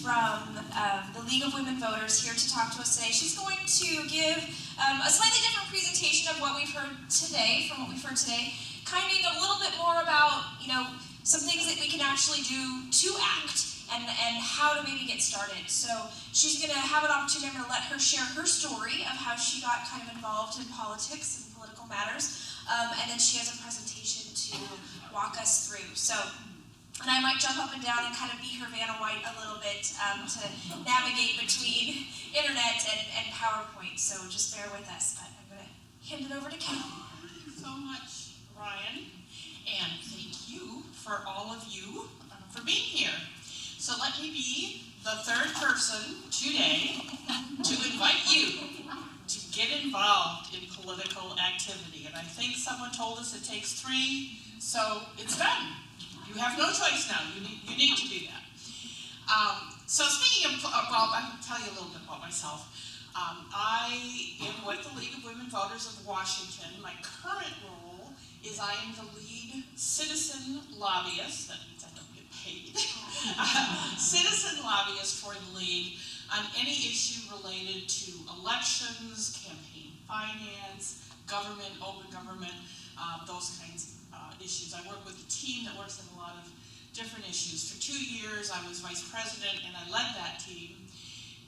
from the League of Women Voters here to talk to us today. She's going to give a slightly different presentation of what we've heard today, kind of a little bit more about, some things that we can actually do to act and how to maybe get started. So she's going to have an opportunity. I'm going to let her share her story of how she got kind of involved in politics and political matters, and then she has a presentation to walk us through. And I might jump up and down and kind of be her Vanna White a little bit to navigate between internet and PowerPoint. So just bear with us. But I'm going to hand it over to Kate. Thank you so much, Ryan. And thank you for all of you for being here. So let me be the third person today to invite you to get involved in political activity. And I think someone told us it takes 3, so it's done. You have no choice now. You need to do that. So speaking of, well, I'm going to tell you a little bit about myself. I am with the League of Women Voters of Washington. My current role is I am the lead citizen lobbyist. That means I don't get paid. Citizen lobbyist for the League on any issue related to elections, campaign finance, government, open government, those kinds of issues. I work with a team that works on a lot of different issues. For 2 years, I was vice president and I led that team.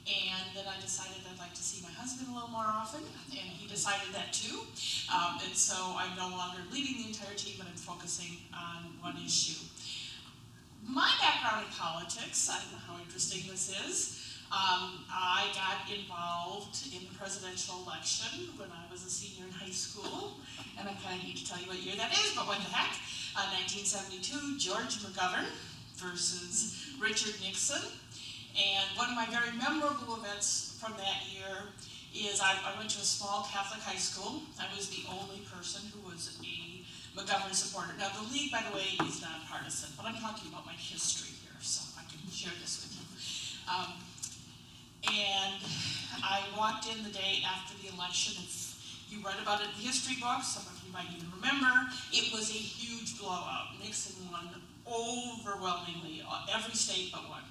And then I decided I'd like to see my husband a little more often, and he decided that too. And so I'm no longer leading the entire team, but I'm focusing on one issue. My background in politics, I don't know how interesting this is. I got involved in the presidential election when I was a senior in high school, and I kind of need to tell you what year that is, but what the heck. 1972, George McGovern versus Richard Nixon. And one of my very memorable events from that year is I went to a small Catholic high school. I was the only person who was a McGovern supporter. Now, the League, by the way, is not partisan, but I'm talking about my history here, so I can share this with you. And I walked in the day after the election. If you read about it in the history books, some of you might even remember, it was a huge blowout. Nixon won overwhelmingly, every state but one.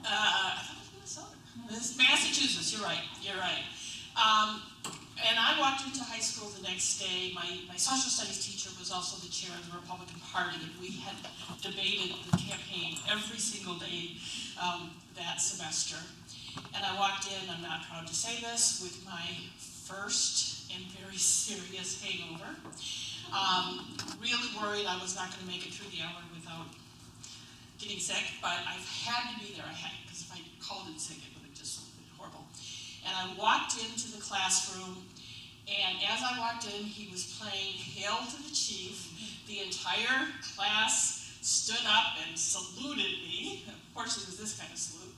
I thought it was Minnesota. This is Massachusetts, you're right. And I walked into high school the next day. My social studies teacher was also the chair of the Republican Party, and we had debated the campaign every single day that semester. And I walked in, I'm not proud to say this, with my first and very serious hangover. Really worried I was not going to make it through the hour without getting sick, but I've had to be there. Because if I called in sick, it would have just been horrible. And I walked into the classroom, and as I walked in, he was playing Hail to the Chief. The entire class stood up and saluted me. Of course, it was this kind of salute.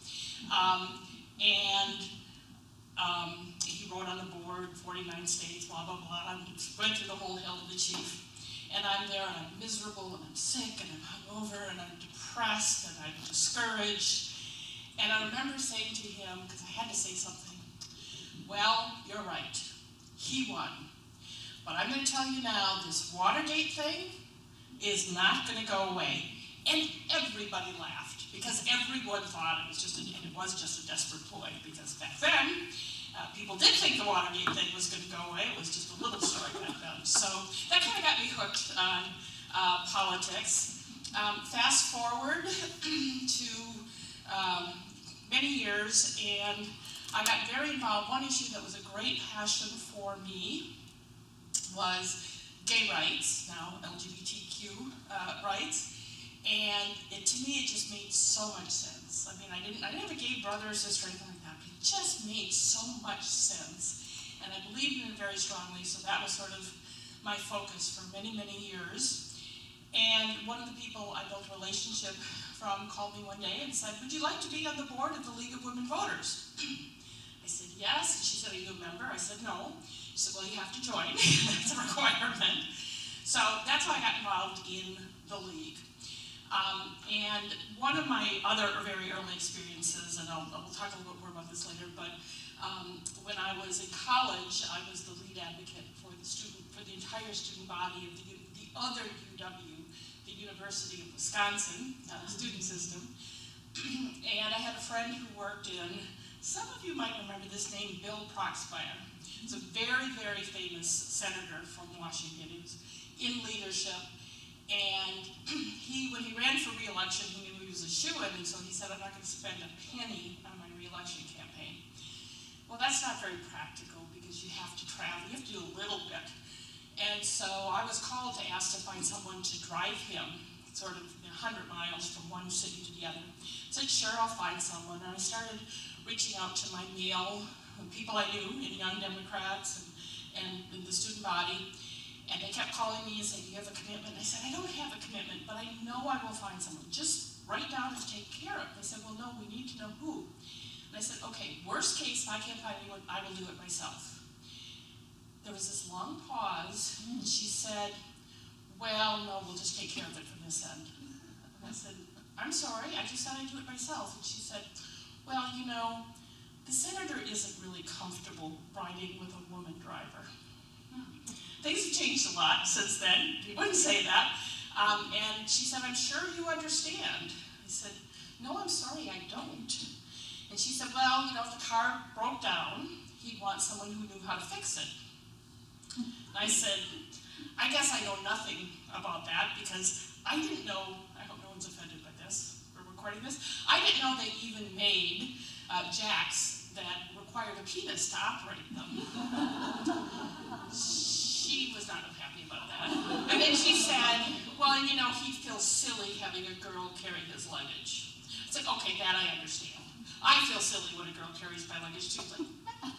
He wrote on the board, 49 states, blah, blah, blah. I went through the whole Hail to the Chief. And I'm there, and I'm miserable, and I'm sick, and I'm hungover, and I'm depressed, and I'm discouraged. And I remember saying to him, because I had to say something, well, you're right. He won. But I'm going to tell you now, this Watergate thing is not going to go away. And everybody laughed, because everyone thought it was just a desperate ploy, because back then, people did think the Watergate thing was going to go away. It was just a little story back then. So that kind of got me hooked on politics. Fast forward to many years, and I got very involved. One issue that was a great passion for me was gay rights, now LGBTQ rights. And to me, it just made so much sense. I mean, I didn't have a gay brother or sister or anything like that, but it just made so much sense. And I believed in it very strongly, so that was sort of my focus for many, many years. And one of the people I built a relationship from called me one day and said, would you like to be on the board of the League of Women Voters? I said, yes. And she said, are you a member? I said, no. She said, well, you have to join. That's a requirement. So that's how I got involved in the League. And one of my other very early experiences, and we'll talk a little bit more about this later, but when I was in college, I was the lead advocate for the entire student body of the other UW, the University of Wisconsin, not a student system, And I had a friend who worked in, some of you might remember this name, Bill Proxmire. He's a very, very famous senator from Washington. He was in leadership. And when he ran for re-election, he knew he was a shoo-in, and so he said, I'm not going to spend a penny on my re-election campaign. Well, that's not very practical because you have to travel. You have to do a little bit. And so I was called to ask to find someone to drive him, sort of 100 miles from one city to the other. I said, sure, I'll find someone. And I started reaching out to my male people I knew in Young Democrats and in the student body. And they kept calling me and saying, do you have a commitment? And I said, I don't have a commitment, but I know I will find someone. Just write down and take care of. They said, well, no, we need to know who. And I said, okay, worst case, if I can't find anyone, I will do it myself. There was this long pause, and she said, well, no, we'll just take care of it from this end. And I said, I'm sorry, I just said I'd do it myself. And she said, well, you know, the senator isn't really comfortable riding with a woman driver. Things have changed a lot since then. You wouldn't say that. And she said, I'm sure you understand. I said, no, I'm sorry, I don't. And she said, well, you know, if the car broke down, he'd want someone who knew how to fix it. And I said, I guess I know nothing about that because I didn't know, I hope no one's offended by this, we're recording this, I didn't know they even made jacks that required a penis to operate them. She was not happy about that. And then she said, well, you know, he'd feel silly having a girl carry his luggage. I said, okay, that I understand. I feel silly when a girl carries my luggage too. Like,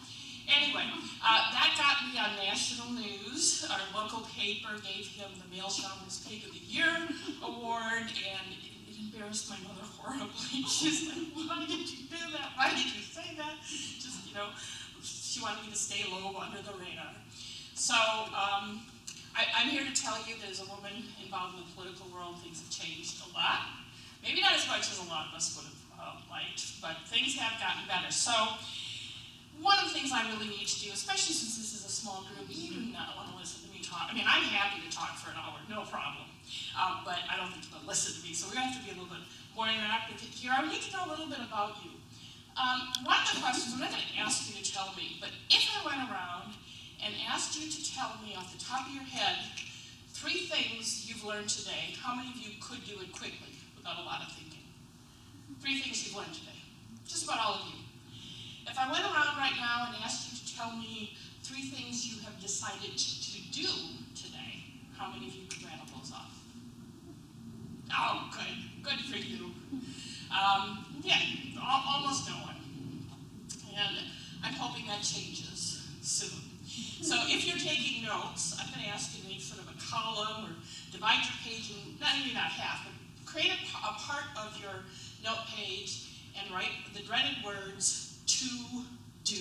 anyway, that got me on national news. Our local paper gave him the Male Chauvinist Pig of the Year award, and it embarrassed my mother horribly. She's like, why did you do that? Why did you say that? Just, you know, she wanted me to stay low under the radar. So I'm here to tell you that as a woman involved in the political world, things have changed a lot. Maybe not as much as a lot of us would have liked, but things have gotten better. So one of the things I really need to do, especially since this is a small group, you do not want to listen to me talk. I mean, I'm happy to talk for an hour, no problem. But I don't think you're going to listen to me, so we're going to have to be a little bit more interactive here. I need to know a little bit about you. One of the questions, I'm not going to ask you to tell me, but if I went around and asked you to tell me off the top of your head 3 things you've learned today, how many of you could do it quickly without a lot of thinking? 3 things you've learned today. Just about all of you. If I went around right now and asked you to tell me 3 things you have decided to do today, how many of you could rattle those off? Oh, good. Good for you. Yeah, almost no one. And I'm hoping that changes soon. So if you're taking notes, I'm going to ask you to make sort of a column or divide your page in, maybe not half, but create a part of your note page and write the dreaded words, to do.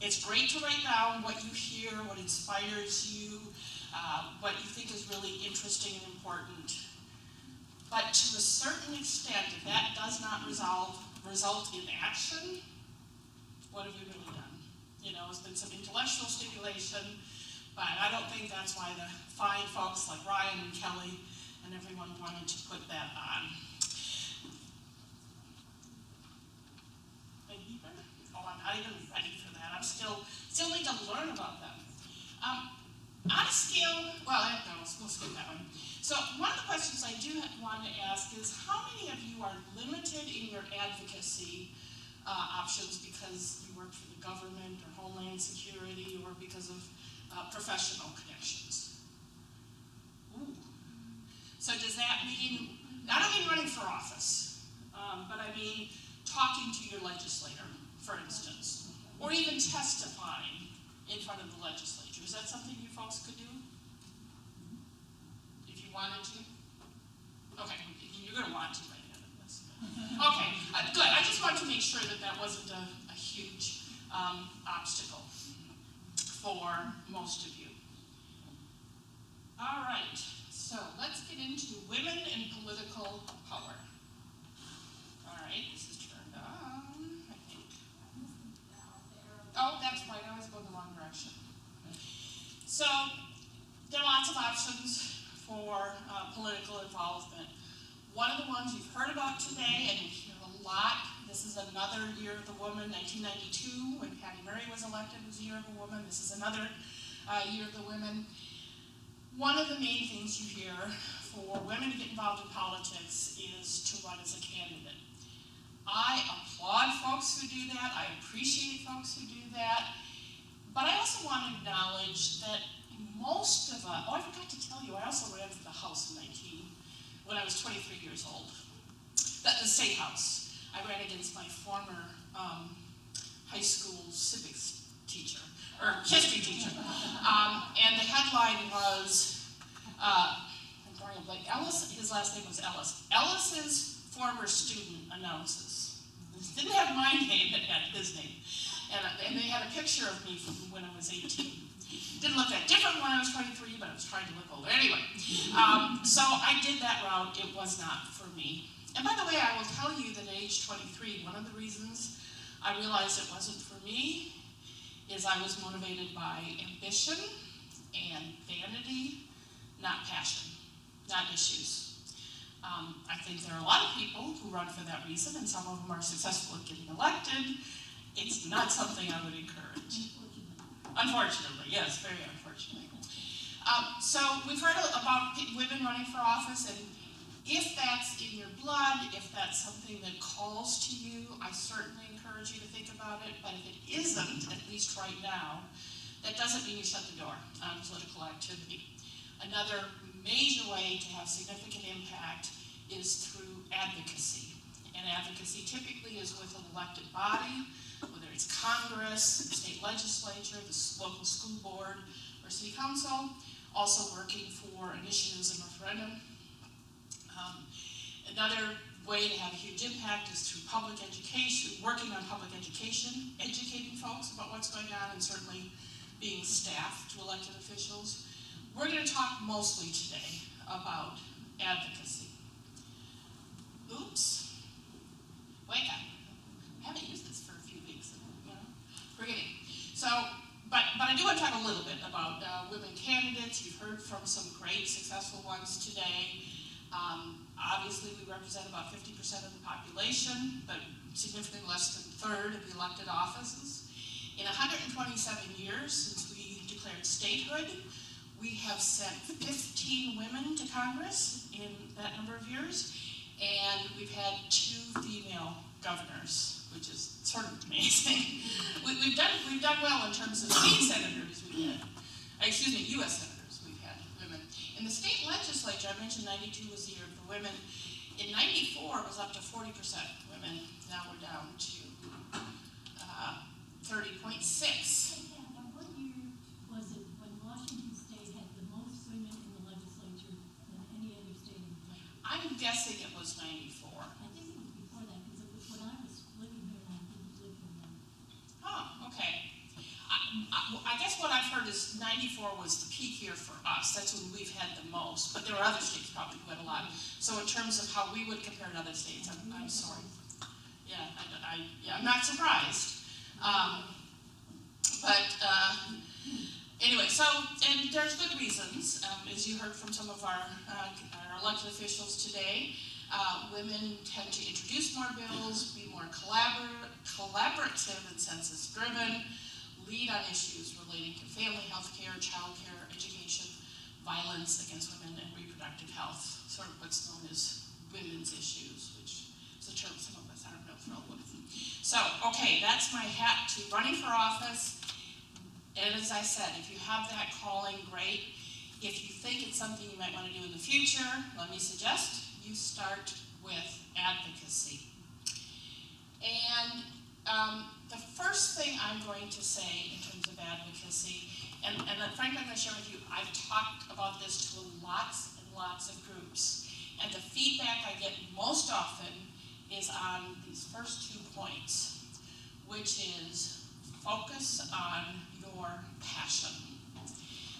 It's great to write down what you hear, what inspires you, what you think is really interesting and important. But to a certain extent, if that does not result in action, what have you really done? You know, it's been some intellectual stimulation, but I don't think that's why the fine folks like Ryan and Kelly and everyone wanted to put that on. Oh, I'm not even ready for that. I'm still need to learn about them. On a scale, well, we'll skip that one. So one of the questions I do want to ask is, how many of you are limited in your advocacy options because you work for the government or Homeland Security or because of professional connections? Ooh. So does that mean, I don't mean running for office, but I mean talking to your legislator, for instance, or even testifying in front of the legislature. Is that something you folks could do? If you wanted to? Okay, you're going to want to by the end of this. Okay, good. I just wanted to make sure that that wasn't a huge obstacle for most of you. All right, so let's get into women in political power. All right, this is turned on, I think. Oh, that's right, I always go in the wrong direction. So, there are lots of options for political involvement. One of the ones you've heard about today, and you hear a lot, this is another Year of the Woman, 1992, when Patty Murray was elected was the Year of the Woman. This is another Year of the Women. One of the main things you hear for women to get involved in politics is to run as a candidate. I applaud folks who do that. I appreciate folks who do that. But I also want to acknowledge that most of us, I forgot to tell you, I also ran for the House when I was 23 years old. The State House. I ran against my former high school civics teacher, or history teacher. And the headline was, I'm drawing a blank, Ellis, his last name was Ellis. Ellis's former student announces. This didn't have my name, it had his name. And they had a picture of me from when I was 18. Didn't look that different when I was 23, but I was trying to look older. Anyway, so I did that route. It was not for me. And by the way, I will tell you that at age 23, one of the reasons I realized it wasn't for me is I was motivated by ambition and vanity, not passion, not issues. I think there are a lot of people who run for that reason, and some of them are successful at getting elected. It's not something I would encourage. Unfortunately, yes, very unfortunately. So we've heard about women running for office, and if that's in your blood, if that's something that calls to you, I certainly encourage you to think about it. But if it isn't, at least right now, that doesn't mean you shut the door on political activity. Another major way to have significant impact is through advocacy. And advocacy typically is with an elected body, whether it's Congress, the state legislature, the local school board, or city council, also working for initiatives and referendum. Another way to have a huge impact is through public education, working on public education, educating folks about what's going on, and certainly being staff to elected officials. We're going to talk mostly today about advocacy. Oops. Wake up. I haven't used this for a few weeks, forgetting. So, but I do want to talk a little bit about women candidates. You've heard from some great, successful ones today. Obviously, we represent about 50% of the population, but significantly less than a third of the elected offices. In 127 years since we declared statehood, we have sent 15 women to Congress in that number of years, and we've had 2 female governors, which is sort of amazing. We've done well in terms of state senators. U.S. senators we've had women. In the state legislature, I mentioned 92 was the year of the women. In 94, it was up to 40% women. Now we're down to 30.6. Now, what year was it when Washington State had the most women in the legislature than any other state in the country? I'm guessing it was 94. I think it was before that, because it was when I was living here and I didn't live here then. Oh, okay. I guess what I've heard is 94 was the peak year for us. That's when we've had the most, but there were other states probably who had a lot. So in terms of how we would compare to other states, I'm sorry. Yeah, I'm not surprised. Anyway, so, and there's good reasons. As you heard from some of our elected officials today, women tend to introduce more bills, be more collaborative and census-driven, lead on issues relating to family health care, child care, education, violence against women, and reproductive health, sort of what's known as women's issues, which is a term some of us aren't real thrilled with. So, okay, that's my hat to running for office. And as I said, if you have that calling, great. If you think it's something you might want to do in the future, let me suggest you start with advocacy. And the first thing I'm going to say in terms of advocacy, and frankly I'm going to share with you, I've talked about this to lots and lots of groups, and the feedback I get most often is on these first 2 points, which is focus on your passion.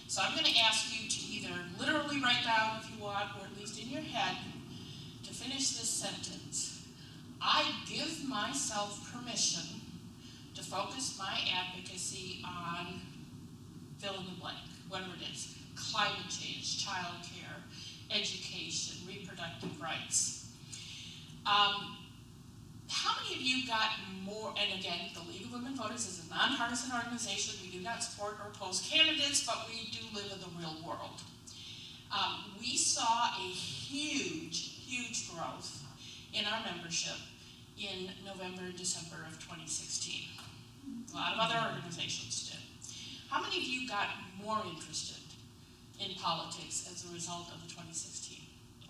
So I'm going to ask you to either literally write down if you want, or at least in your head, to finish this sentence. I give myself permission to focus my advocacy on fill in the blank, whatever it is, climate change, child care, education, reproductive rights. How many of you got more, and again, the League of Women Voters is a nonpartisan organization. We do not support or oppose candidates, but we do live in the real world. We saw a huge growth in our membership in November and December of 2016. A lot of other organizations did. How many of you got more interested in politics as a result of the 2016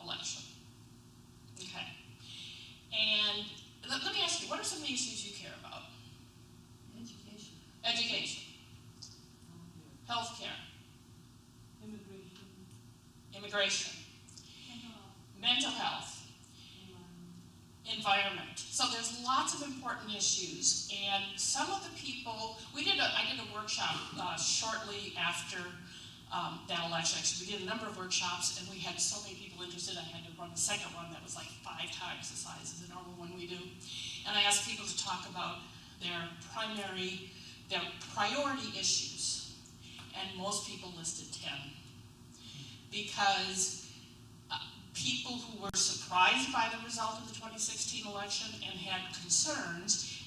election? Okay. And let me ask you, what are some of the issues you care about? Education. Education. Healthcare. Immigration. Mental health. Environment. So there's lots of important issues, and some of the people, I did a workshop shortly after that election. Actually, we did a number of workshops, and we had so many people interested, I had to run the second one that was like 5 times the size of the normal one we do. And I asked people to talk about their priority issues, and most people listed 10. Because people who were surprised by the result of the 2016 election and had concerns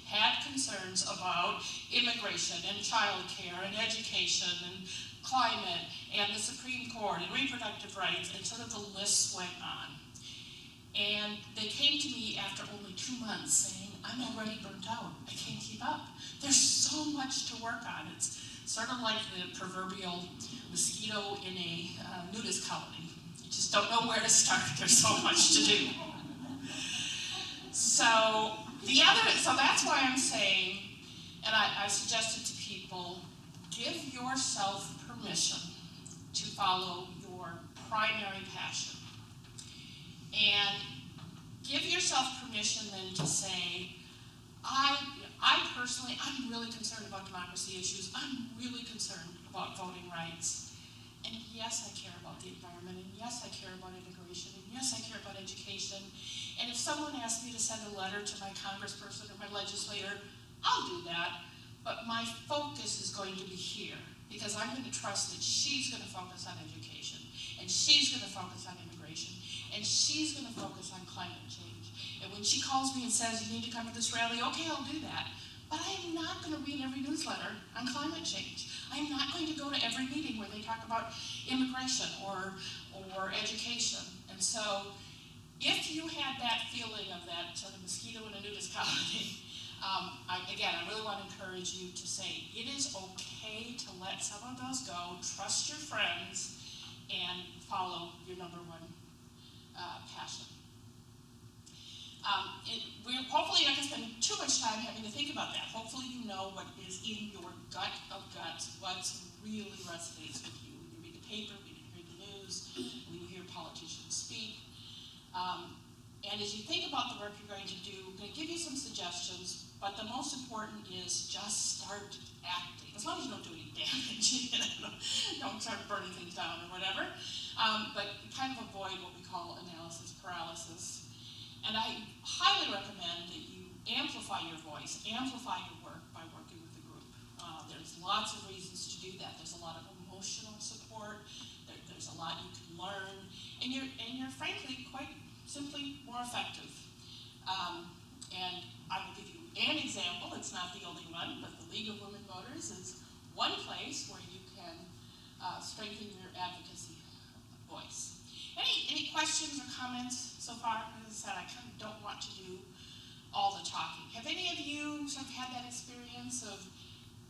about immigration and child care and education and climate and the Supreme Court and reproductive rights, and sort of the list went on. And they came to me after only 2 months saying, I'm already burnt out, I can't keep up. There's so much to work on. It's sort of like the proverbial mosquito in a nudist colony. You just don't know where to start. There's so much to do. So that's why I'm saying, and I suggested to people, give yourself permission to follow your primary passion. And give yourself permission then to say, I personally, I'm really concerned about democracy issues. I'm really concerned about voting rights. And yes, I care about the environment, and yes, I care about immigration, and yes, I care about education. And if someone asks me to send a letter to my congressperson or my legislator, I'll do that. But my focus is going to be here, because I'm going to trust that she's going to focus on education, and she's going to focus on immigration, and she's going to focus on climate change. And when she calls me and says, you need to come to this rally, okay, I'll do that. But I am not going to read every newsletter on climate change. I'm not going to go to every meeting where they talk about immigration or education. And so if you had that feeling of that sort of mosquito in a nudist colony, I really want to encourage you to say, it is okay to let some of those go, trust your friends, and follow your number one passion. We're hopefully not going to spend too much time having to think about that. Hopefully you know what is in your gut of guts, what really resonates with you. When you read the paper, when you hear the news, when you hear politicians speak. And as you think about the work you're going to do, I'm going to give you some suggestions, but the most important is just start acting. As long as you don't do any damage, don't start burning things down or whatever. But kind of avoid what we call analysis paralysis. And I highly recommend that you amplify your voice, amplify your work by working with the group. There's lots of reasons to do that. There's a lot of emotional support. There's a lot you can learn, and you're frankly quite simply more effective. And I will give you an example. It's not the only one, but the League of Women Voters is one place where you can strengthen your advocacy voice. Any questions or comments so far? As I said, I kind of don't want to do all the talking. Have any of you sort of had that experience of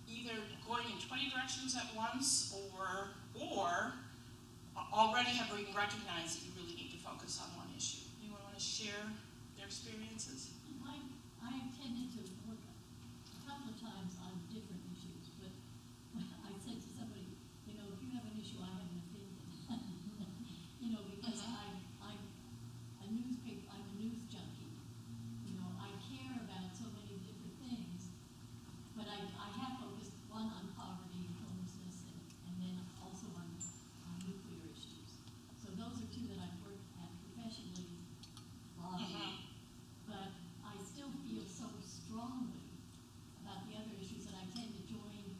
either going in 20 directions at once or already have recognized that you really need to focus on one issue? Anyone want to share their experiences? I have tended to work a couple of times on different issues, but I said to somebody, if you have an issue, I have an opinion. Because I'm a news junkie. I care about so many different things, but I have focused one on poverty and homelessness, and then also on nuclear issues. So those are two that I've worked at professionally, lobbying. But I still feel so strongly about the other issues that I tend to join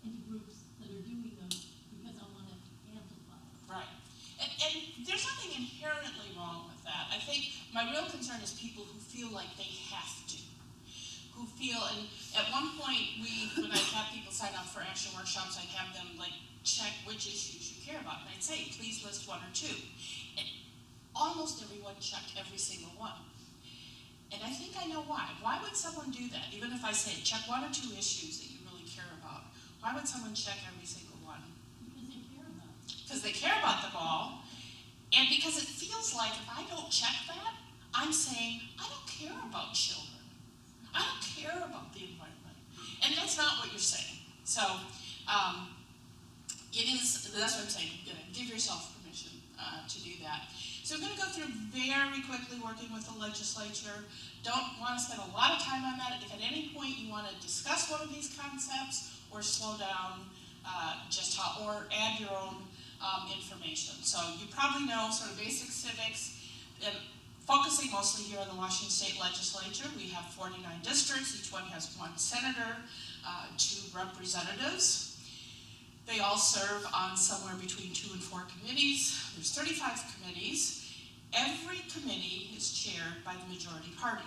into groups that are doing those because I want to amplify. Right. And there's nothing inherently wrong with that. I think My real concern is people who feel like they have to. Who feel, and at one point, when I have people sign up for action workshops, I'd have them like check which issues you care about. And I'd say, please list one or two. And almost everyone checked every single one. And I think I know why. Why would someone do that? Even if I say, check one or two issues that you really care about. Why would someone check every single one? Because they care about it. Because they care about them all. And because it feels like if I don't check that, I'm saying, I don't care about children. I don't care about the environment. And that's not what you're saying. So that's what I'm saying. Give yourself permission to do that. So I'm going to go through very quickly working with the legislature. Don't want to spend a lot of time on that. If at any point you want to discuss one of these concepts or slow down or add your own information. So you probably know sort of basic civics. And focusing mostly here on the Washington State Legislature, we have 49 districts. Each one has one senator, 2 representatives. They all serve on somewhere between 2 and 4 committees. There's 35 committees. Every committee is chaired by the majority party.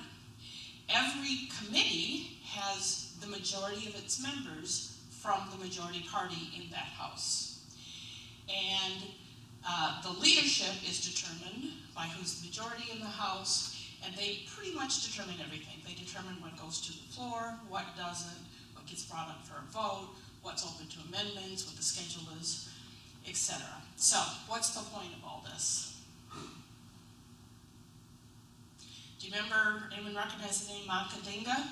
Every committee has the majority of its members from the majority party in that House. And the leadership is determined by who's the majority in the House, and they pretty much determine everything. They determine what goes to the floor, what doesn't, what gets brought up for a vote, what's open to amendments, what the schedule is, etc. So, what's the point of all this? Do you remember, anyone recognize the name Makadinga?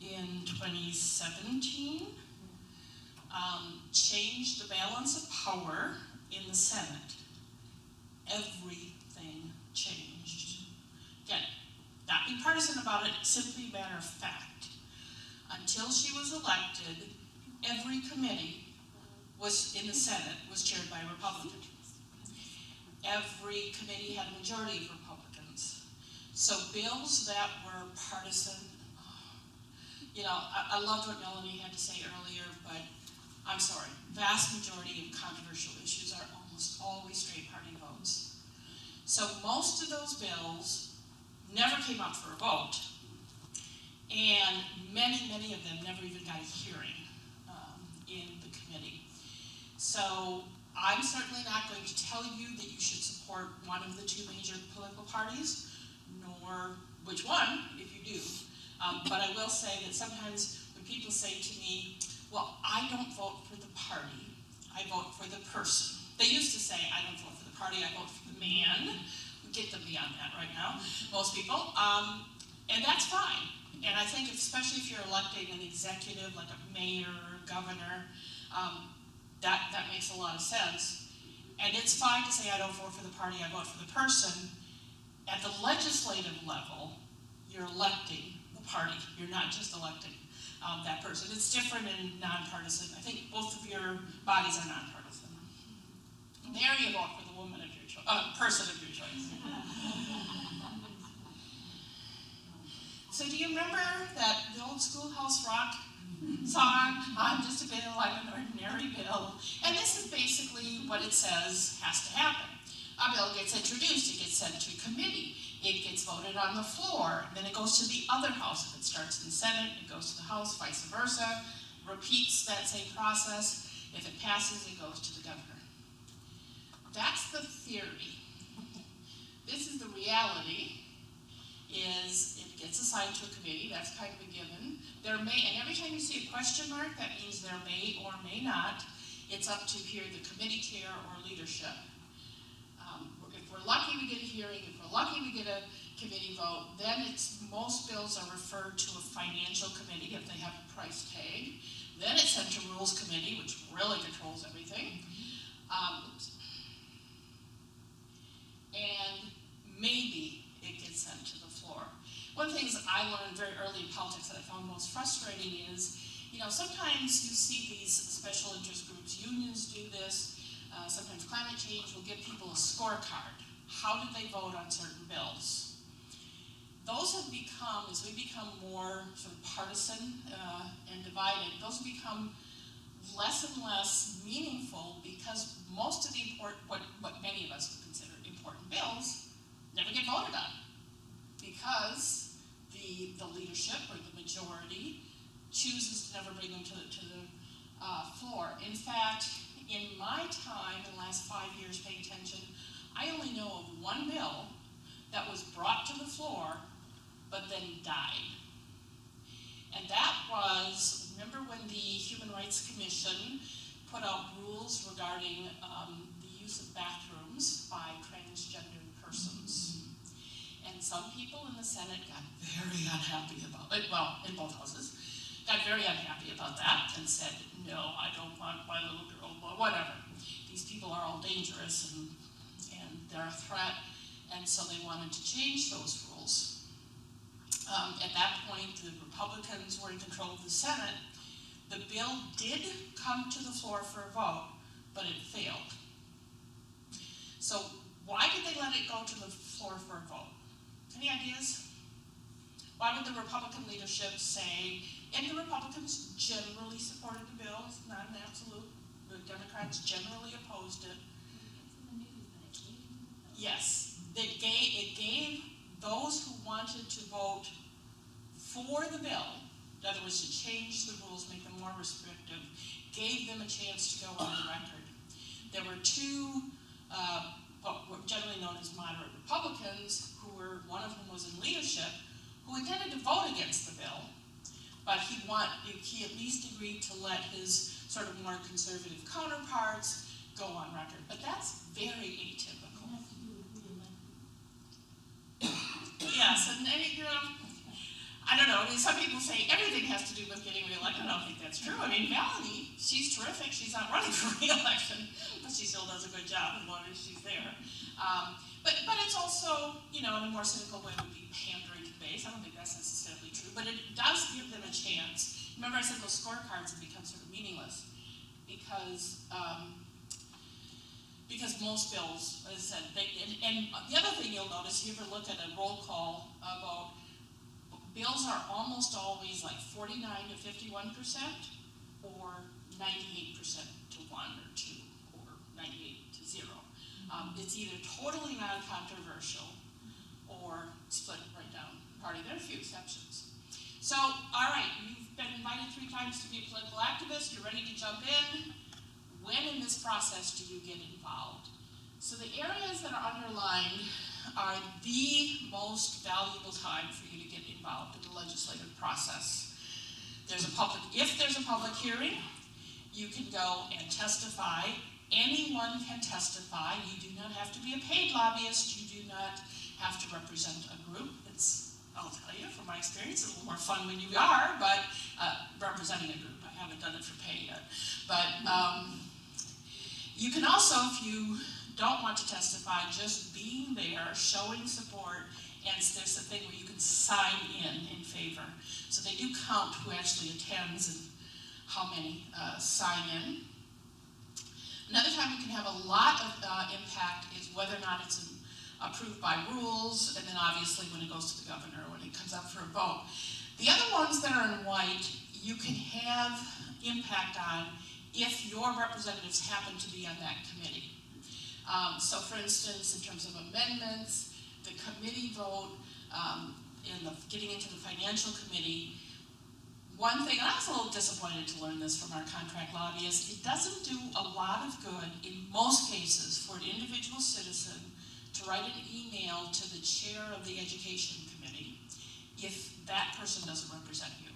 In 2017, changed the balance of power in the Senate. Everything changed. Again, not being partisan about it, simply a matter of fact. Until she was elected, every committee in the Senate was chaired by a Republican. Every committee had a majority of Republicans. So bills that were partisan, I loved what Melanie had to say earlier, but I'm sorry, vast majority of controversial issues are almost always straight party votes. So most of those bills never came up for a vote, and many, many of them never even got a hearing in the committee. So I'm certainly not going to tell you that you should support one of the 2 major political parties, nor which one, if you do. But I will say that sometimes when people say to me, well, I don't vote for the party, I vote for the person. They used to say, I don't vote for the party, I vote for the man. We get them beyond that right now, most people. And that's fine. And I think especially if you're electing an executive, like a mayor or governor, that makes a lot of sense. And it's fine to say I don't vote for the party, I vote for the person. At the legislative level, you're electing the party. You're not just electing that person. It's different in nonpartisan. I think both of your bodies are nonpartisan. There you vote for the woman of your choice, person of your choice. So do you remember that the old Schoolhouse Rock song, I'm just a bill, I'm an ordinary bill? And this is basically what it says has to happen. A bill gets introduced, it gets sent to committee, it gets voted on the floor, and then it goes to the other house. If it starts in the Senate, it goes to the House, vice versa, repeats that same process. If it passes, it goes to the governor. That's the theory. This is the reality, is it gets assigned to a committee, that's kind of a given. There may, and every time you see a question mark, that means there may or may not. It's up to here the committee chair or leadership. If we're lucky, we get a hearing. If we're lucky, we get a committee vote. Then most bills are referred to a financial committee if they have a price tag. Then it's sent to Rules Committee, which really controls everything. And maybe it gets sent to the floor. One of the things I learned very early in politics that I found most frustrating is, sometimes you see these special interest groups, unions do this, sometimes climate change will give people a scorecard. How did they vote on certain bills? Those have become, as we become more sort of partisan and divided, those have become less and less meaningful because most of the what many of us would consider important bills never get voted on because the leadership or the majority chooses to never bring them to the floor. In fact, in my time, in the last 5 years paying attention, I only know of one bill that was brought to the floor but then died. And that was, remember when the Human Rights Commission put out rules regarding the use of bathrooms by transgender persons. And some people in the Senate got very unhappy about it, well, in both houses, got very unhappy about that and said, no, I don't want my little girl, well, whatever. These people are all dangerous and they're a threat, and so they wanted to change those rules. At that point, the Republicans were in control of the Senate. The bill did come to the floor for a vote, but it failed. So why did they let it go to the floor for a vote? Any ideas? Why would the Republican leadership say, and the Republicans generally supported the bill, it's not an absolute, the Democrats generally opposed it. Yes, it gave those who wanted to vote for the bill, in other words, to change the rules, make them more restrictive, gave them a chance to go on the record. There were two, what were generally known as moderate Republicans, one of whom was in leadership, who intended to vote against the bill, but he at least agreed to let his sort of more conservative counterparts go on record. But that's very atypical. Yes, and I don't know, some people say everything has to do with getting reelected. I don't think that's true. I mean, Melanie, she's terrific. She's not running for reelection, but she still does a good job as long as she's there. But it's also, in a more cynical way, would be pandering to base. I don't think that's necessarily true, but it does give them a chance. Remember I said those scorecards have become sort of meaningless because most bills, as I said, and the other thing you'll notice, if you ever look at a roll call vote, bills are almost always like 49 to 51%, or 98% to 1 or 2, or 98 to 0. It's either totally non-controversial or split right down party. There are a few exceptions. So, all right, you've been invited 3 times to be a political activist. You're ready to jump in. When in this process do you get involved? So the areas that are underlined are the most valuable time for you to get involved in the legislative process. If there's a public hearing, you can go and testify. Anyone can testify. You do not have to be a paid lobbyist. You do not have to represent a group. I'll tell you, from my experience, it's a little more fun when you are, but representing a group. I haven't done it for pay yet. But you can also, if you don't want to testify, just being there, showing support, and there's a thing where you can sign in favor. So they do count who actually attends and how many sign in. Another time you can have a lot of impact is whether or not it's approved by rules, and then obviously when it goes to the governor, when it comes up for a vote. The other ones that are in white, you can have impact on if your representatives happen to be on that committee. So for instance, in terms of amendments, the committee vote, getting into the financial committee, one thing, and I was a little disappointed to learn this from our contract lobbyists, it doesn't do a lot of good in most cases for an individual citizen to write an email to the chair of the education committee if that person doesn't represent you.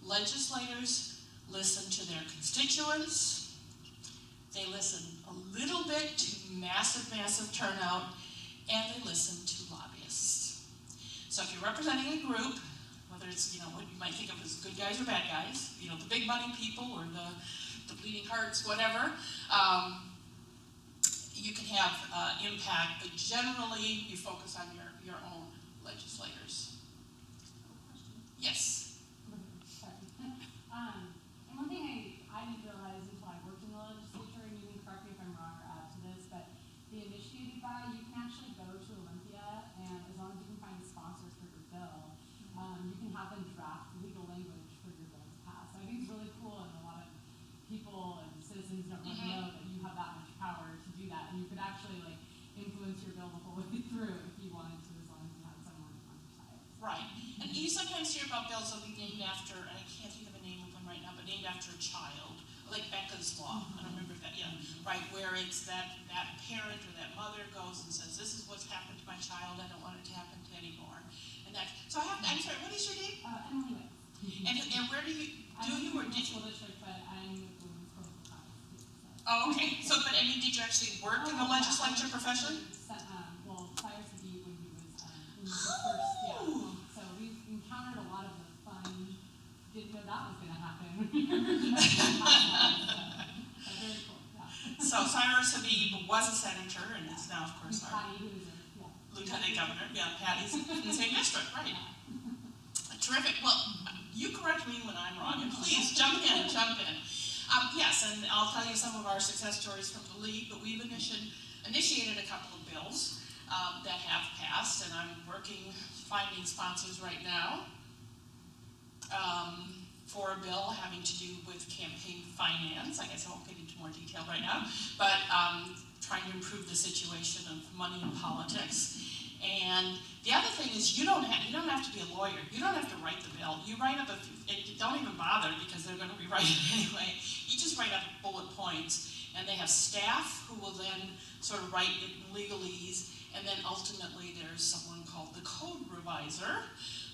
Legislators listen to their constituents. They listen a little bit to massive turnout, and they listen to lobbyists. So if you're representing a group, whether it's what you might think of as good guys or bad guys, the big money people or the bleeding hearts, whatever, you can have impact, but generally you focus on your own legislators. Yes. And one thing I didn't realize until I worked in the legislature, and you can correct me if I'm wrong or add to this, but the initiated by, you can actually go to Olympia, and as long as you can find a sponsor for your bill, you can have them draft legal language for your bill to pass. So I think it's really cool, and a lot of people and citizens don't really know that you have that much power to do that. And you could actually, influence your bill the whole way through if you wanted to, as long as you had someone on your side. Right. And you sometimes hear about bills that will be named after, and I can't think of a name of one right now, but named after a child, like Becca's Law. I don't remember that, yeah. Right, where it's that parent or that mother goes and says, this is what's happened to my child, I don't want it to happen to anymore. And that, so I'm sorry, what is your name? Emily Wicks. And where do you, or did you? School district, but I'm with women's political science too. So. Oh, okay. So, but I mean, did you actually work in the legislature profession? Well, prior to Dee when he was in his first, yeah. So we've encountered a lot of the fun, didn't know that was going to happen. So very cool, yeah. So Cyrus Habib was a senator and is now, of course, our Patty, who is lieutenant governor. Yeah, Patty's in the same district, right? Terrific. Well, you correct me when I'm wrong, and please jump in, jump in. Yes, and I'll tell you some of our success stories from the league, but we've initiated a couple of bills that have passed, and I'm finding sponsors right now for a bill having to do with campaign finance. I guess I won't get into more detail right now, but trying to improve the situation of money in politics. And the other thing is you don't have to be a lawyer. You don't have to write the bill. You write up don't even bother because they're going to rewrite it anyway. You just write up bullet points, and they have staff who will then sort of write it in legalese, and then ultimately there's someone called the code reviser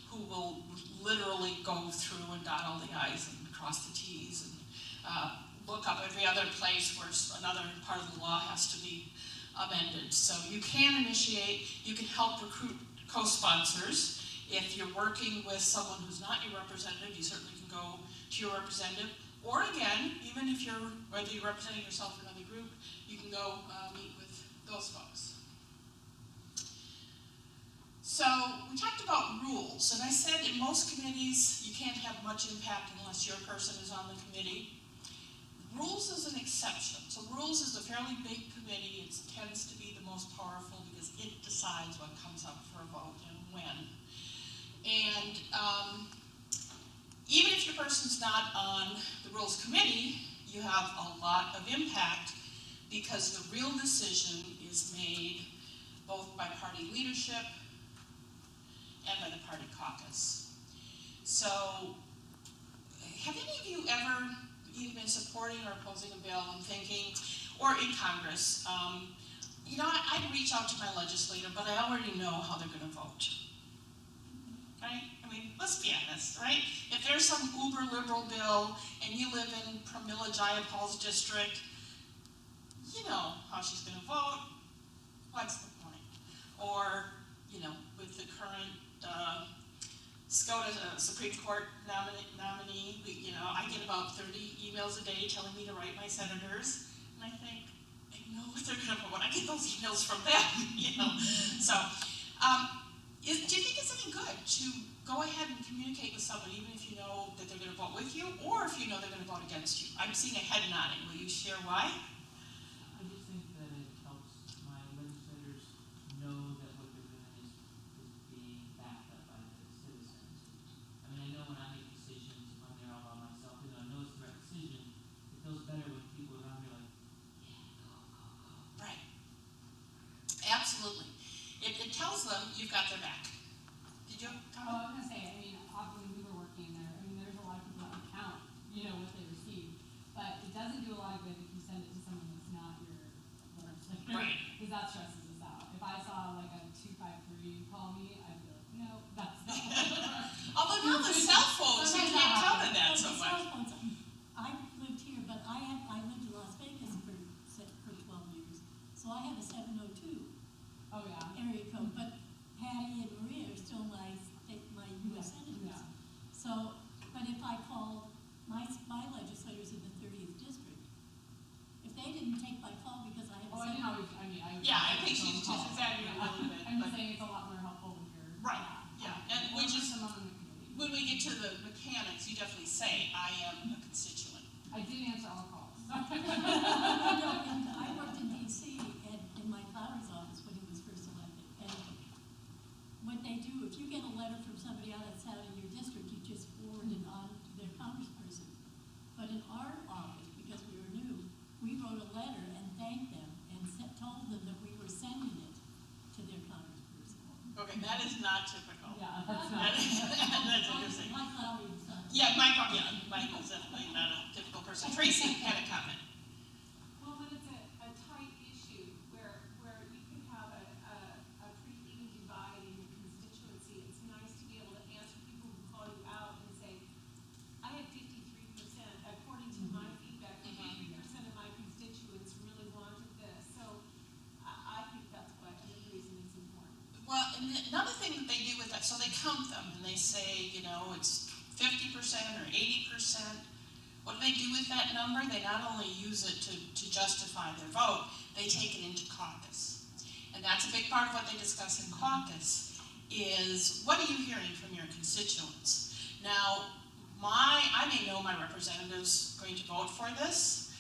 who will literally go through and dot all the I's and cross the T's and look up every other place where another part of the law has to be amended. So you can initiate, you can help recruit co-sponsors. If you're working with someone who's not your representative, you certainly can go to your representative. Or again, even if whether you're representing yourself or another group, you can go meet with those folks. So we talked about rules, and I said in most committees you can't have much impact unless your person is on the committee. Rules is an exception. So rules is a fairly big committee. It tends to be the most powerful because it decides what comes up for a vote and when. And even if your person's not on the rules committee, you have a lot of impact because the real decision is made both by party leadership and by the party caucus. So have any of you ever either been supporting or opposing a bill and thinking, or in Congress, I'd reach out to my legislator, but I already know how they're going to vote. Right? I mean, let's be honest, right? If there's some uber liberal bill and you live in Pramila Jayapal's district, you know how she's going to vote. What's the point? Or, with the current SCOTUS Supreme Court nominee, I get about 30 emails a day telling me to write my senators, and I think, I know what they're going to vote. I get those emails from them, So, do you think it's any good to go ahead and communicate with someone, even if you know that they're going to vote with you, or if you know they're going to vote against you? I'm seeing a head nodding. Will you share why? I just think that it helps my legislators know that what they're doing is being backed up by the citizens. I mean, I know when I make decisions, I'm there all by myself, I know it's the right decision. It feels better when people around me are like, yeah, go. Right. Absolutely. It tells them you've got their back. Did you comment? I was going to say, often when we were working there, there's a lot of people that would count, what they receive. But it doesn't do a lot of good if you send it to someone that's not your legislator. Right. Because that stresses us out. If I saw like a 253 call me, I'd be like, no, that's not. Although now the cell phones, you can't tell them that so much. I lived here, but I lived in Las Vegas for 12 years. So I have a 702 Oh, yeah. area code. But Patty and Maria are still my U.S. senators. Yeah. So, but if I called my legislators in the 30th district, if they didn't take my call because I have a I think she's just exaggerating a little bit. I'm just saying it's a lot more helpful when you're Right. Yeah. And when we get to the mechanics, you definitely say, I am a constituent. I did answer all calls. I worked in D.C. in Mike Lowry's office when he was first elected. And what they do, if you get a letter from somebody outside of your district, you just forward it on to their congressperson. But in our office, because we were new, we wrote a letter and thanked them and told them that we were sending Okay, that is not typical. Yeah, that's not. That's interesting. Mike's not always son. Yeah, Mike is definitely not a typical person. Tracy had a comment. Well, when it's a tight issue where you can have a pretty even divide in your constituency, it's nice to be able to answer people who call you out and say, I had 53%, according to my feedback, 53% of my constituents really wanted this. So I think that's why another reason it's important. Well, and another thing that they do with that, so they count them and they say, you know, it's 50% or 80%. What do they do with that number? They not only use it to justify their vote, they take it into caucus. And that's a big part of what they discuss in caucus is what are you hearing from your constituents? Now, I may know my representative's going to vote for this,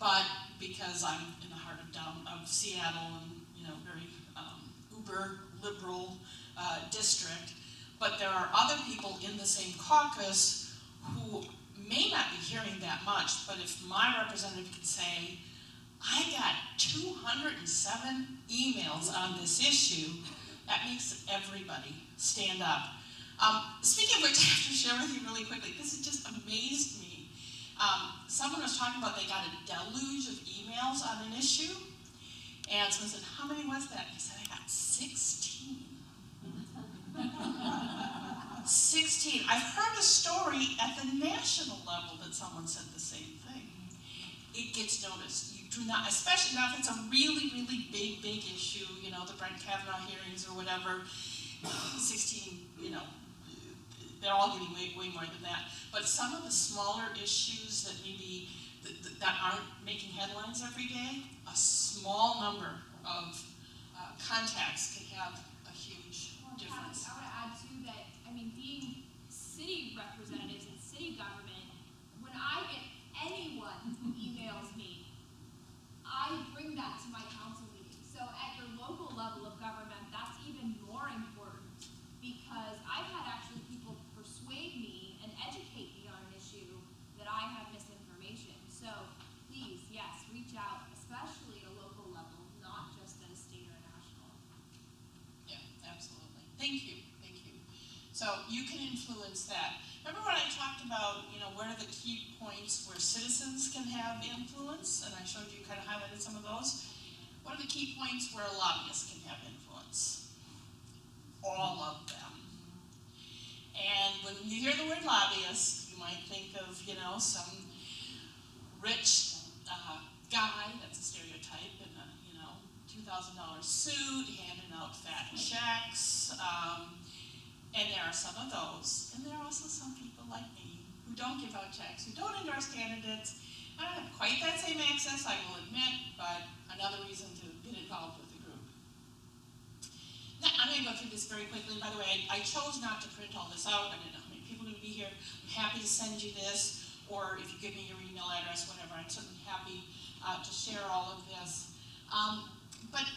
but because I'm in the heart of Seattle and, you know, very uber liberal district, but there are other people in the same caucus who may not be hearing that much, but if my representative can say, I got 207 emails on this issue, that makes everybody stand up. Speaking of which, I have to share with you really quickly, this has just amazed me. Someone was talking about they got a deluge of emails on an issue, and someone said, how many was that? He said, I got 16. 16. I've heard a story at the national level that someone said the same thing. It gets noticed. You do not, especially now if it's a really, really big issue, you know, the Brett Kavanaugh hearings or whatever, 16, you know, they're all getting way more than that. But some of the smaller issues that maybe, that aren't making headlines every day, a small number of contacts can have a huge difference. I would add too that, I mean, being city representatives and city government, when I get anyone who emails me, I bring that to my council meeting. So at your local level of government, that's even more important because I've had actually people persuade me and educate me on an issue that I have misinformation. So please, yes, reach out, especially at a local level, not just at a state or a national. Yeah, absolutely. Thank you. So you can influence that. Remember when I talked about, you know, what are the key points where citizens can have influence? And I showed you, kind of highlighted some of those. What are the key points where a lobbyist can have influence? All of them. And when you hear the word lobbyist, you might think of, you know, some rich guy, that's a stereotype, in a, you know, $2,000 suit, handing out fat checks. And there are some of those, and there are also some people like me who don't give out checks, who don't endorse candidates. I don't have quite that same access, I will admit, but another reason to get involved with the group. Now, I'm going to go through this very quickly. By the way, I chose not to print all this out. I didn't know how many people are going to be here. I'm happy to send you this, or if you give me your email address, whatever, I'm certainly happy to share all of this. But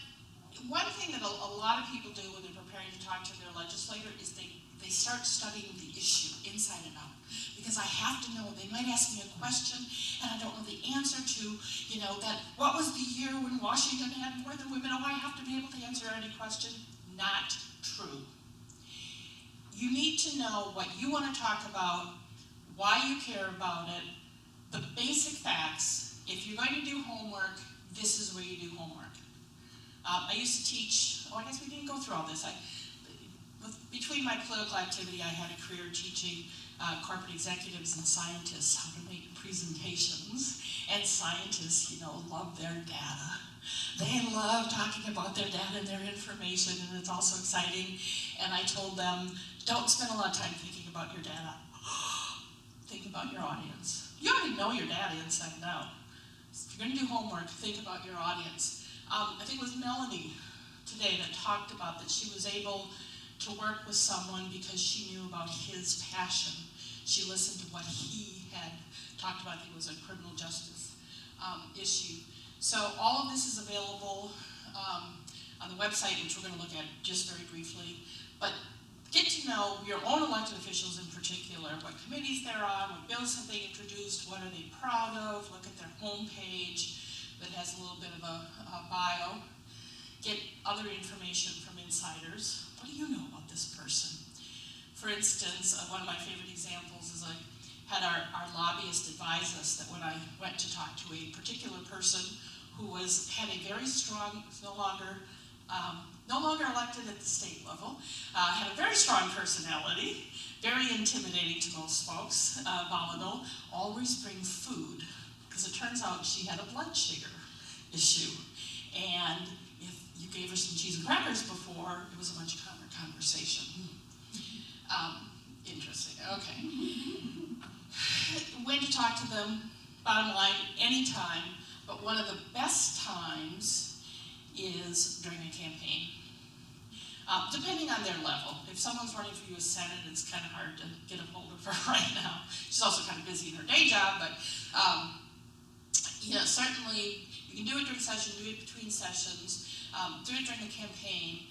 one thing that a lot of people do when they're preparing to talk to their legislator is they start studying the issue inside and out. Because I have to know, they might ask me a question and I don't know the answer to, you know, that what was the year when Washington had more than women? Oh, I have to be able to answer any question. Not true. You need to know what you want to talk about, why you care about it, the basic facts. If you're going to do homework, this is where you do homework. I used to teach, I guess we didn't go through all this. Between my political activity, I had a career teaching corporate executives and scientists how to make presentations. And scientists, you know, love their data. They love talking about their data and their information, and it's also exciting. And I told them, don't spend a lot of time thinking about your data. Think about your audience. You already know your data inside and out. If you're going to do homework, think about your audience. I think it was Melanie today that talked about that she was able to work with someone because she knew about his passion. She listened to what he had talked about. I think it was a criminal justice issue. So all of this is available on the website, which we're going to look at just very briefly. But get to know your own elected officials in particular, what committees they're on, what bills have they introduced, what are they proud of, look at their homepage that has a little bit of a bio. Get other information from insiders. What do you know about this person? For instance, one of my favorite examples is I had our lobbyist advise us that when I went to talk to a particular person who had a very strong, no longer elected at the state level, had a very strong personality, very intimidating to most folks, volatile, always bring food, because it turns out she had a blood sugar issue. And if you gave her some cheese and crackers before, it was a much calmer conversation. Interesting, okay. When to talk to them, bottom line, anytime, but one of the best times is during a campaign. Depending on their level. If someone's running for U.S. Senate, it's kind of hard to get a hold of her right now. She's also kind of busy in her day job, but certainly you can do it during session, do it between sessions, do it during the campaign,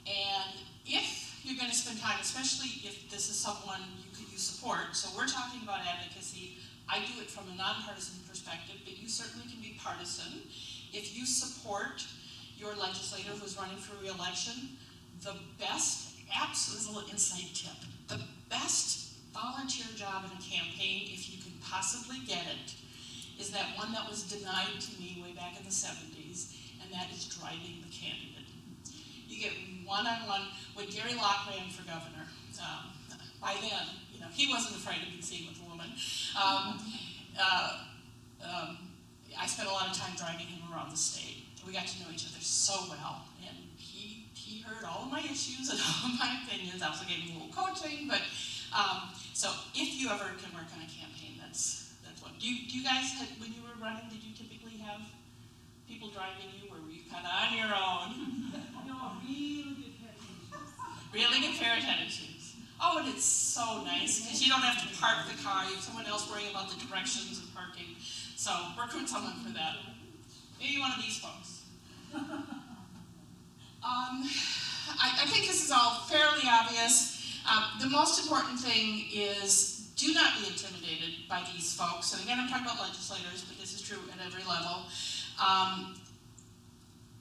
and if you're going to spend time, especially if this is someone you support, so we're talking about advocacy, I do it from a nonpartisan perspective, but you certainly can be partisan. If you support your legislator who's running for re-election, the best, absolute little inside tip, the best volunteer job in a campaign, if you can possibly get it, is that one that was denied to me way back in the 70s, and that is driving the candidate. You get one-on-one. When Gary Locke ran for governor, by then, he wasn't afraid of being seen with a woman. I spent a lot of time driving him around the state. We got to know each other so well, and he heard all of my issues and all of my opinions. I also gave him a little coaching, but so if you ever can work on a campaign, that's one. Do you guys, when you were running, did you typically have people driving you, or were you kind of on your own? No, really good pair of shoes. Really good pair of tennis shoes. Oh, and it's so nice, because you don't have to park the car. You have someone else worrying about the directions of parking. So recruit someone for that. Maybe one of these folks. I think this is all fairly obvious. The most important thing is do not be intimidated by these folks. And again, I'm talking about legislators, but this is true at every level.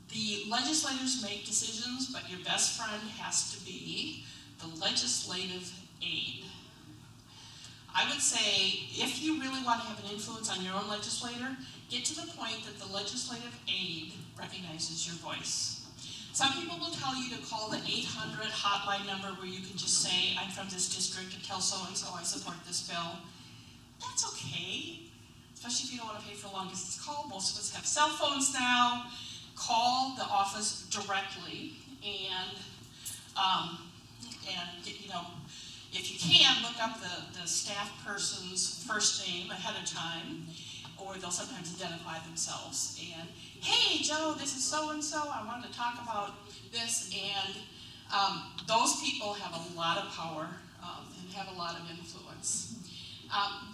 The legislators make decisions, but your best friend has to be the legislative aide. I would say, if you really want to have an influence on your own legislator, get to the point that the legislative aide recognizes your voice. Some people will tell you to call the 800 hotline number where you can just say, I'm from this district, and tell so-and-so I support this bill. That's okay, especially if you don't want to pay for a long-distance call. Most of us have cell phones now. Call the office directly, and if you can, look up the staff person's first name ahead of time, or they'll sometimes identify themselves. And, hey, Joe, this is so-and-so. I wanted to talk about this. And those people have a lot of power and have a lot of influence.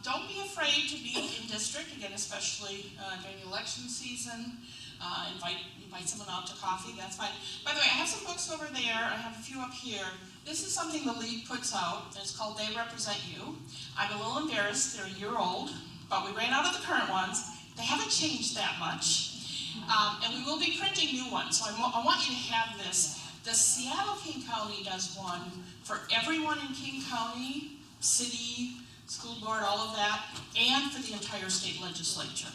Don't be afraid to be in district, again, especially during the election season. Invite someone out to coffee, that's fine. By the way, I have some books over there. I have a few up here. This is something the League puts out. It's called They Represent You. I'm a little embarrassed. They're a year old, but we ran out of the current ones. They haven't changed that much. And we will be printing new ones, so I want you to have this. The Seattle King County does one for everyone in King County, city, school board, all of that, and for the entire state legislature.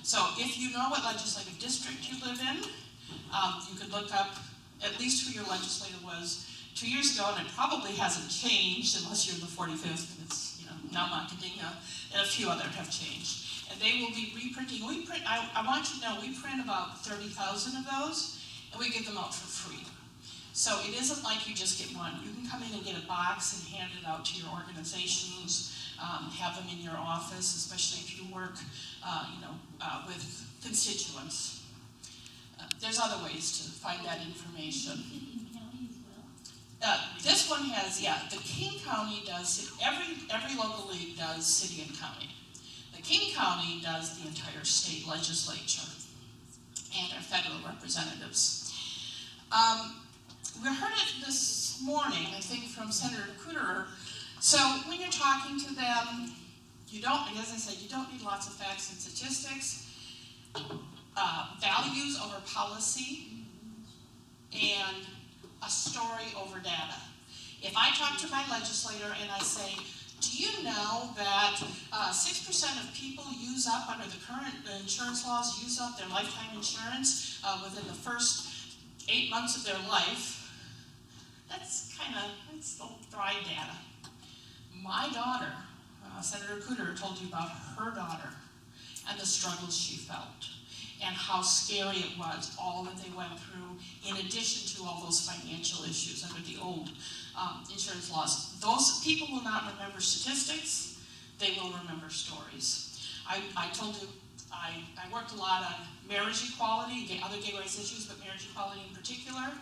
So if you know what legislative district you live in, you could look up at least who your legislator was 2 years ago, and it probably hasn't changed unless you're in the 45th, and it's now Montadinga, and a few other have changed. And they will be reprinting. I want you to know, we print about 30,000 of those, and we give them out for free. So it isn't like you just get one. You can come in and get a box and hand it out to your organizations, have them in your office, especially if you work with constituents. There's other ways to find that information. This one has, the King County does, every local league does city and county. The King County does the entire state legislature and our federal representatives. We heard it this morning, I think, from Senator Cooterer. So when you're talking to them, as I said, you don't need lots of facts and statistics. Values over policy, and a story over data. If I talk to my legislator and I say, do you know that 6% of people use up, under the current insurance laws, use up their lifetime insurance within the first 8 months of their life? That's dry data. My daughter, Senator Cooter told you about her daughter and the struggles she felt and how scary it was, all that they went through, in addition to all those financial issues under the old insurance laws. Those people will not remember statistics, they will remember stories. I told you, I worked a lot on marriage equality, other gay rights issues, but marriage equality in particular,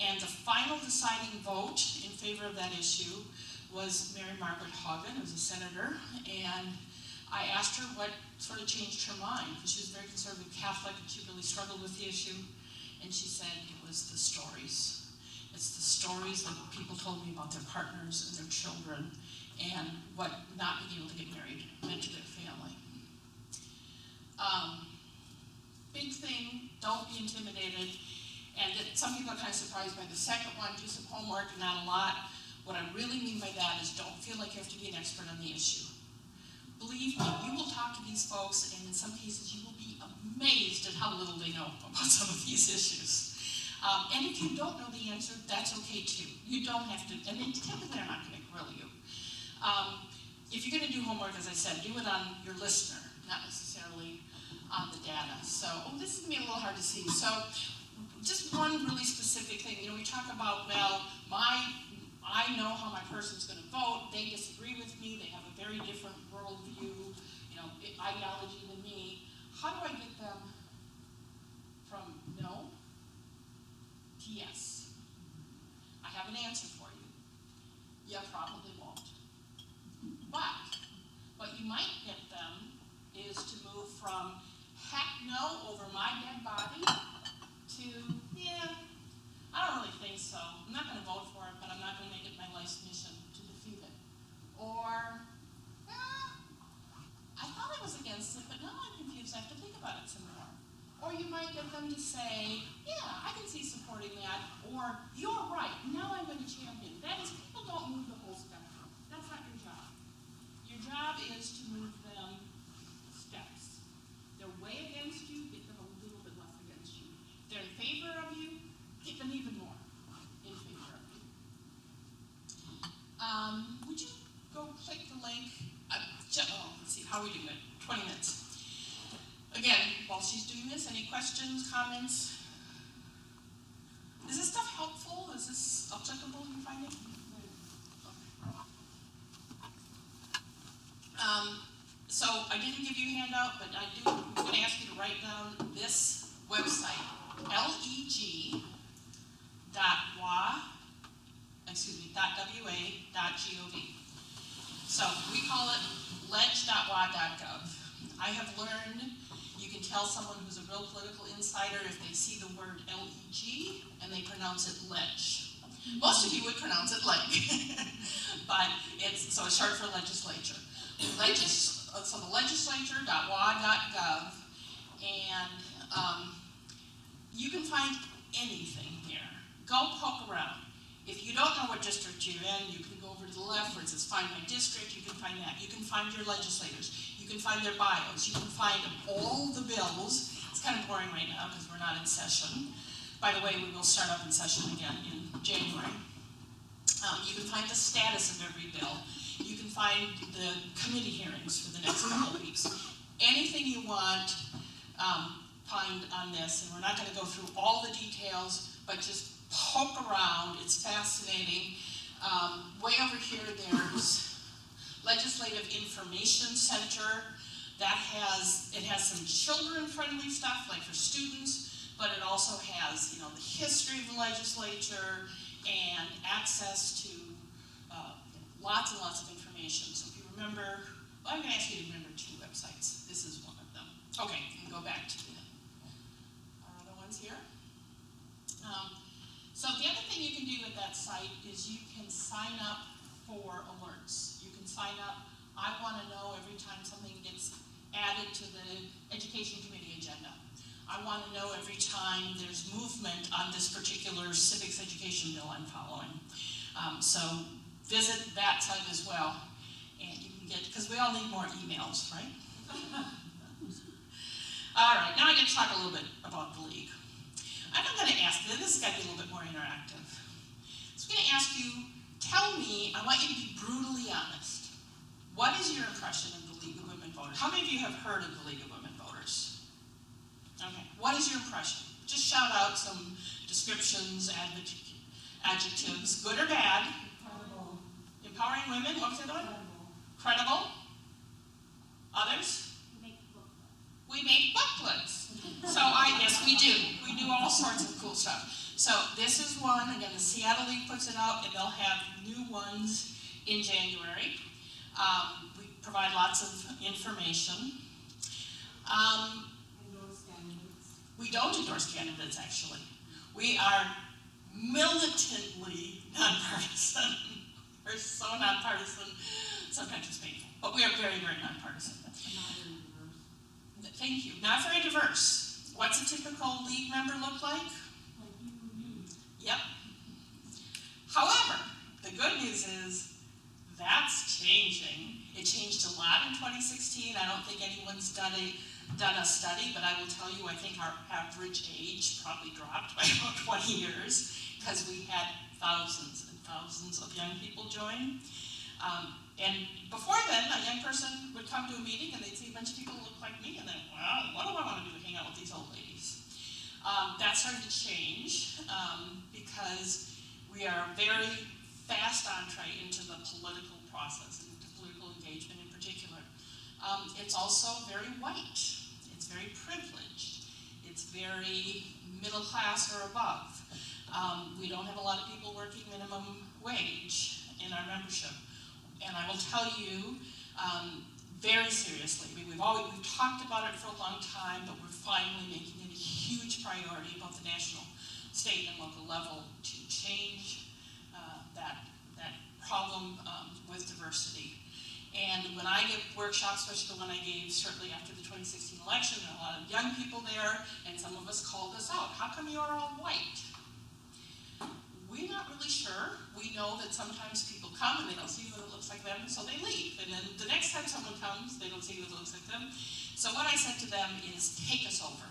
and the final deciding vote in favor of that issue was Mary Margaret Hagan, who was a senator, and I asked her what sort of changed her mind, because she was a very conservative Catholic and she really struggled with the issue, and she said it was the stories. It's the stories that people told me about their partners and their children and what not being able to get married meant to their family. Big thing, don't be intimidated. And some people are kind of surprised by the second one, do some homework, not a lot. What I really mean by that is don't feel like you have to be an expert on the issue. Believe me, you will talk to these folks, and in some cases you will be amazed at how little they know about some of these issues. And if you don't know the answer, that's okay too. You don't have to, and typically they're not going to grill you. If you're going to do homework, as I said, do it on your listener, not necessarily on the data. So, this is going to be a little hard to see. So, just one really specific thing. You know, we talk about, well, I know how my person's going to vote. They disagree with me. They have a very different worldview, ideology than me. How do I get them from no to yes? I have an answer for you. You probably won't. But what you might get them is to move from heck no over my dead body to, yeah, I don't really think so. I'm not going to vote for it, but I'm not going to make it my life's mission to defeat it. Or, I thought I was against it, but now I'm confused. I have to think about it some more. Or you might get them to say, yeah, I can see supporting that. Or, you're right, now I'm going to champion. That is, people don't move the whole spectrum. That's not your job. Your job is to move them steps. They're way against you, get them a little bit less against you. They're in favor of you, get them even more in favor of you. Would you go click the link? Let's see, how are we doing it? 20 minutes. Again, while she's doing this, any questions, comments? Is this stuff helpful? Is this applicable, you find it? So I didn't give you a handout, but I'm going to ask you to write down this website, leg.wa.gov. So we call it ledge.wa.gov. I have learned you can tell someone who's a real political insider if they see the word L-E-G and they pronounce it ledge. Most of you would pronounce it leg, but it's short for legislature. So the legislature.wa.gov, and you can find anything here. Go poke around. If you don't know what district you're in, you can go over to the left where it says find my district. You can find that. You can find your legislators. You can find their bios. You can find all the bills. It's kind of boring right now because we're not in session. By the way, we will start up in session again in January. You can find the status of every bill. You can find the committee hearings for the next couple of weeks. Anything you want, find on this. And we're not going to go through all the details, but just poke around. It's fascinating. Way over here, there's Legislative Information Center. It has some children-friendly stuff, like for students, but it also has, the history of the legislature and access to lots and lots of information. So if you remember, I'm going to ask you to remember 2 websites. This is one of them. Okay, you can go back to our other ones here. So the other thing you can do with that site is you can sign up for alerts. You can sign up, I want to know every time something gets added to the Education Committee agenda. I want to know every time there's movement on this particular civics education bill I'm following. So visit that site as well, and you can get, because we all need more emails, right? All right, now I get to talk a little bit about the league. I'm going to ask, this is going to be a little bit more interactive. So I'm going to ask you, tell me, I want you to be brutally honest. What is your impression of the League of Women Voters? How many of you have heard of the League of Women Voters? Okay, what is your impression? Just shout out some descriptions, adjectives, good or bad. Credible. Empowering women, what was the other one? Credible. Credible. Others? We make booklets. We make booklets. So yes, we do. We do all sorts of cool stuff. So this is one, again, the Seattle League puts it out, and they'll have new ones in January. We provide lots of information. Endorse candidates. We don't endorse candidates, actually. We are militantly nonpartisan. We're so nonpartisan, sometimes it's painful. But we are very, very nonpartisan. Not very diverse. Thank you. Not very diverse. What's a typical league member look like? Like you and me. Yep. However, the good news is that's changing. It changed a lot in 2016. I don't think anyone's done a study, but I will tell you, I think our average age probably dropped by about 20 years because we had thousands and thousands of young people join. And before then, a young person would come to a meeting and they'd see a bunch of people who look like me, and then, wow, what do I want to do to hang out with these old ladies? That started to change because we are very fast entree into the political process, into political engagement in particular. It's also very white. It's very privileged. It's very middle class or above. We don't have a lot of people working minimum wage in our membership. And I will tell you, very seriously, we've talked about it for a long time, but we're finally making it a huge priority, both the national, state, and local level, to change that problem with diversity. And when I give workshops, especially the one I gave shortly after the 2016 election, there are a lot of young people there, and some of us called us out. How come you're all white? We're not really sure. We know that sometimes people come and they don't see what it looks like them, so they leave. And then the next time someone comes, they don't see what it looks like them. So what I said to them is, take us over.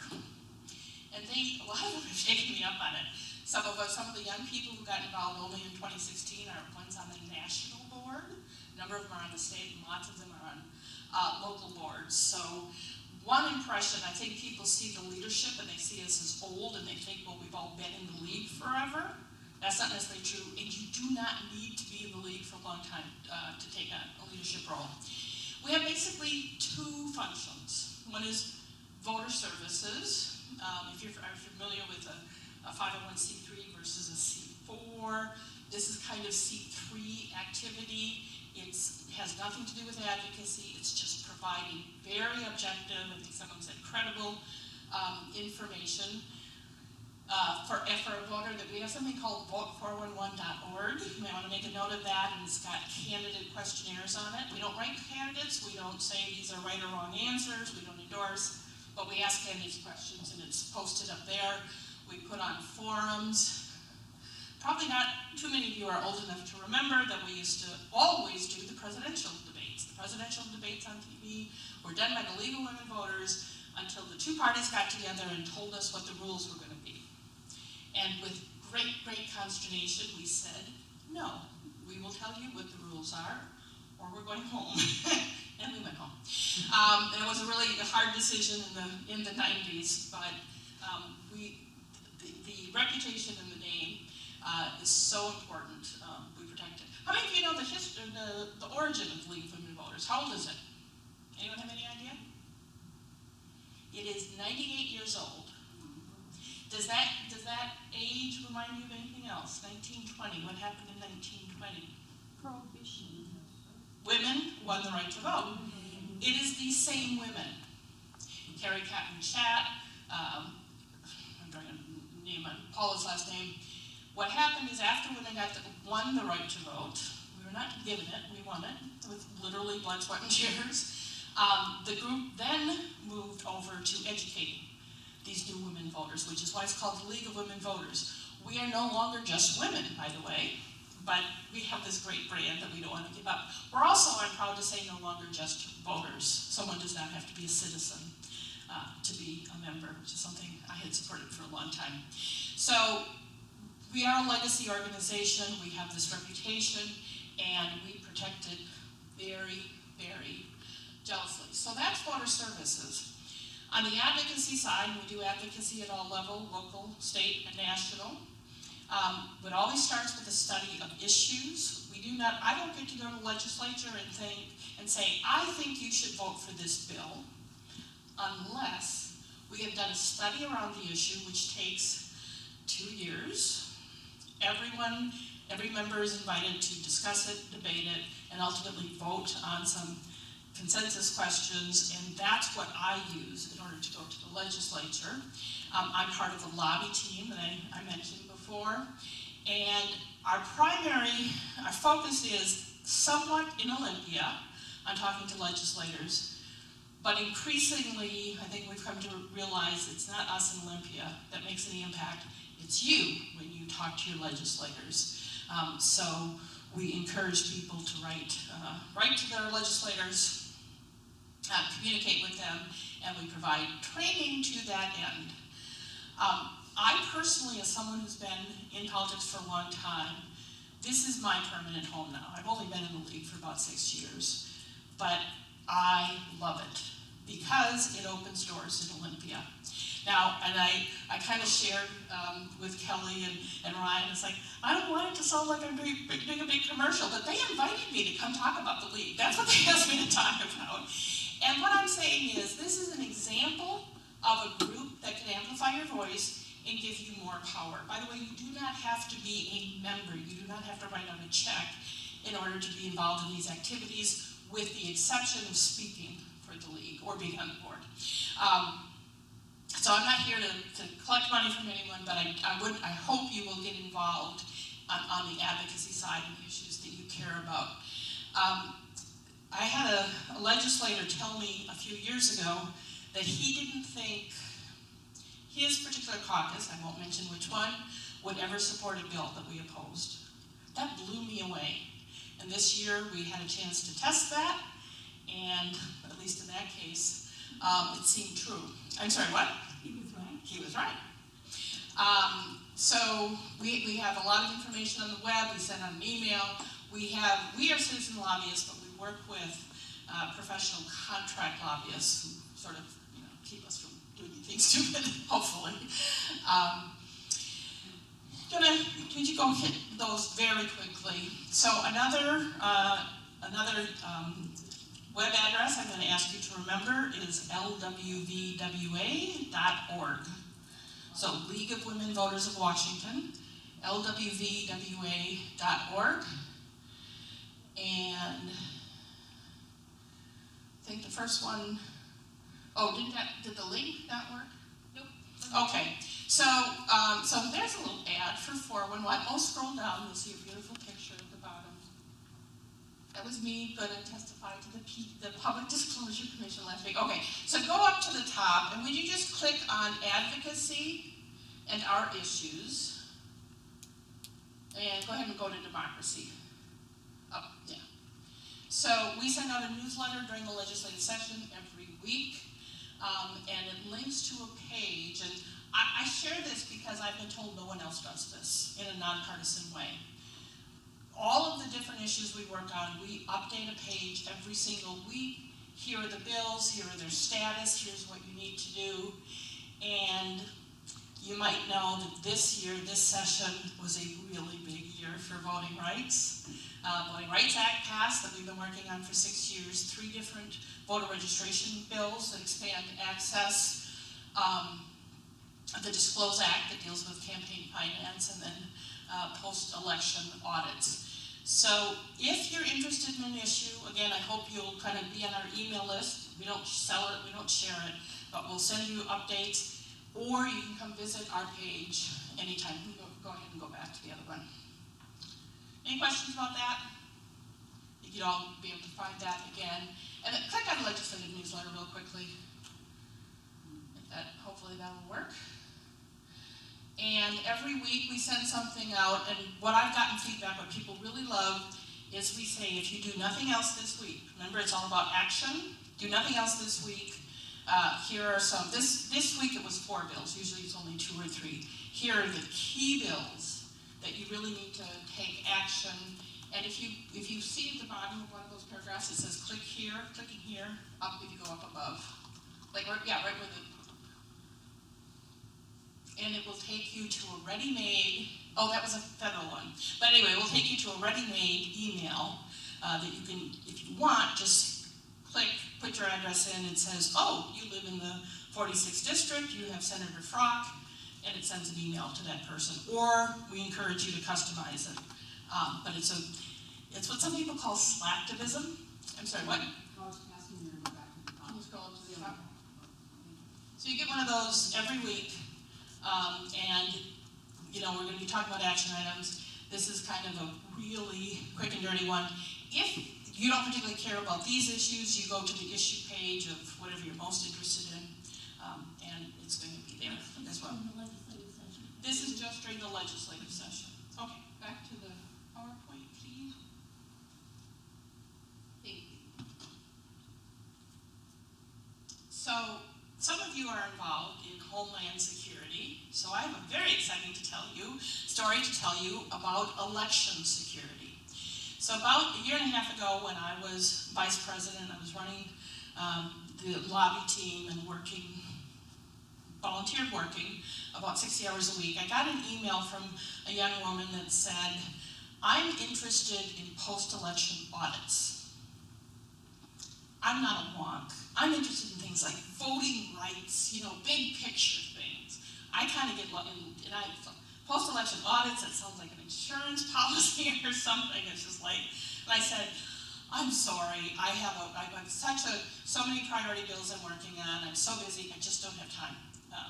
And a lot of them have taken me up on it. Some of the young people who got involved only in 2016 are ones on the national board. A number of them are on the state, and lots of them are on local boards. So one impression, I think people see the leadership and they see us as old, and they think, well, we've all been in the league forever. That's not necessarily true, and you do not need to be in the league for a long time to take on a leadership role. We have basically two functions. One is voter services. If you're familiar with a 501c3 versus a C4, this is kind of C3 activity. It has nothing to do with advocacy. It's just providing very objective, I think someone said credible, information. For a voter, that we have something called vote411.org. You may want to make a note of that, and it's got candidate questionnaires on it. We don't rank candidates. We don't say these are right or wrong answers. We don't endorse, but we ask candidates questions, and it's posted up there. We put on forums. Probably not too many of you are old enough to remember that we used to always do the presidential debates. The presidential debates on TV were done by the League of Women Voters until the two parties got together and told us what the rules were going to be. And with great, great consternation, we said, no, we will tell you what the rules are, or we're going home. And we went home. It was a really hard decision in the 90s, but the reputation and the name is so important. We protect it. How many of you know the history, the origin of League of Women Voters? How old is it? Anyone have any idea? It is 98 years old. Does that age remind you of anything else? 1920. What happened in 1920? Prohibition. Women won the right to vote. It is these same women. Carrie Catton Chat. I'm trying to name Paula's last name. What happened is after women won the right to vote, we were not given it, we won it with literally blood, sweat, and tears. The group then moved over to educating these new women voters, which is why it's called the League of Women Voters. We are no longer just women, by the way, but we have this great brand that we don't want to give up. We're also, I'm proud to say, no longer just voters. Someone does not have to be a citizen to be a member, which is something I had supported for a long time. So we are a legacy organization. We have this reputation, and we protect it very, very jealously. So that's voter services. On the advocacy side, we do advocacy at all levels, local, state, and national. It always starts with a study of issues. I don't get to go to the legislature and say, I think you should vote for this bill, unless we have done a study around the issue, which takes 2 years. Every member is invited to discuss it, debate it, and ultimately vote on some consensus questions, and that's what I use in order to go to the legislature. I'm part of the lobby team that I mentioned before, and our focus is somewhat in Olympia on talking to legislators, but increasingly, I think we've come to realize it's not us in Olympia that makes any impact, it's you when you talk to your legislators. So we encourage people to write to their legislators, communicate with them, and we provide training to that end. I personally, as someone who's been in politics for a long time, this is my permanent home now. I've only been in the league for about 6 years, but I love it because it opens doors in Olympia. Now, and I kind of shared with Kelly and Ryan, it's like, I don't want it to sound like I'm doing a big commercial, but they invited me to come talk about the league. That's what they asked me to talk about. And what I'm saying is, this is an example of a group that can amplify your voice and give you more power. By the way, you do not have to be a member. You do not have to write out a check in order to be involved in these activities, with the exception of speaking for the league or being on the board. So I'm not here to collect money from anyone, but I hope you will get involved on the advocacy side and the issues that you care about. I had a legislator tell me a few years ago that he didn't think his particular caucus, I won't mention which one, would ever support a bill that we opposed. That blew me away. And this year we had a chance to test that, and at least in that case, it seemed true. I'm sorry, what? He was right. He was right. So we have a lot of information on the web. We send out an email. We are citizen lobbyists, but we work with professional contract lobbyists who sort of keep us from doing anything stupid, hopefully. Could you go hit those very quickly? So another web address I'm going to ask you to remember is lwvwa.org. So League of Women Voters of Washington, lwvwa.org. And I think the first one, did the link not work? Nope. Okay, so there's a little ad for 411. Oh, scroll down, you'll see a beautiful picture at the bottom. That was me going to testify to the Public Disclosure Commission last week. Okay, so go up to the top, and would you just click on advocacy and our issues, and go ahead and go to democracy. Oh, yeah. So we send out a newsletter during the legislative session every week, and it links to a page, and I share this because I've been told no one else does this in a nonpartisan way. All of the different issues we work on, we update a page every single week. Here are the bills, here are their status, here's what you need to do. And you might know that this year, this session was a really big year for voting rights. Voting Rights Act passed that we've been working on for 6 years, 3 different voter registration bills that expand access, the Disclose Act that deals with campaign finance, and then post-election audits. So if you're interested in an issue, again, I hope you'll kind of be on our email list. We don't sell it, we don't share it, but we'll send you updates, or you can come visit our page anytime. Go ahead and go back to the other one. Any questions about that? You'd all be able to find that again. And then click on the legislative newsletter real quickly. hopefully that will work. And every week we send something out, and what I've gotten feedback, what people really love, is we say, if you do nothing else this week, remember it's all about action, do nothing else this week, here are some, this week it was 4 bills, usually it's only 2 or 3. Here are the key bills that you really need to take action. And if you see at the bottom of one of those paragraphs, it says click here, clicking here, up if you go up above. Like, right where and it will take you to a ready-made, oh, that was a federal one. But anyway, it will take you to a ready-made email that you can, if you want, just click, put your address in, it says, oh, you live in the 46th district, you have Senator Frock, and it sends an email to that person. Or we encourage you to customize it. But it's what some people call slacktivism. I'm sorry, what? So you get one of those every week, and you know, we're going to be talking about action items. This is kind of a really quick and dirty one. If you don't particularly care about these issues, you go to the issue page of whatever you're most interested in, and it's going to be there as well. This is just during the legislative session. Okay, back to the PowerPoint, please. Thank you. So, some of you are involved in Homeland Security, so I have a very exciting story to tell you about election security. So about a year and a half ago, when I was vice president, I was running the lobby team and volunteered working about 60 hours a week. I got an email from a young woman that said, I'm interested in post-election audits. I'm not a wonk. I'm interested in things like voting rights, you know, big picture things. I kind of get, post-election audits, that sounds like an insurance policy or something. It's just like, and I said, I'm sorry, I have so many priority bills I'm working on. I'm so busy, I just don't have time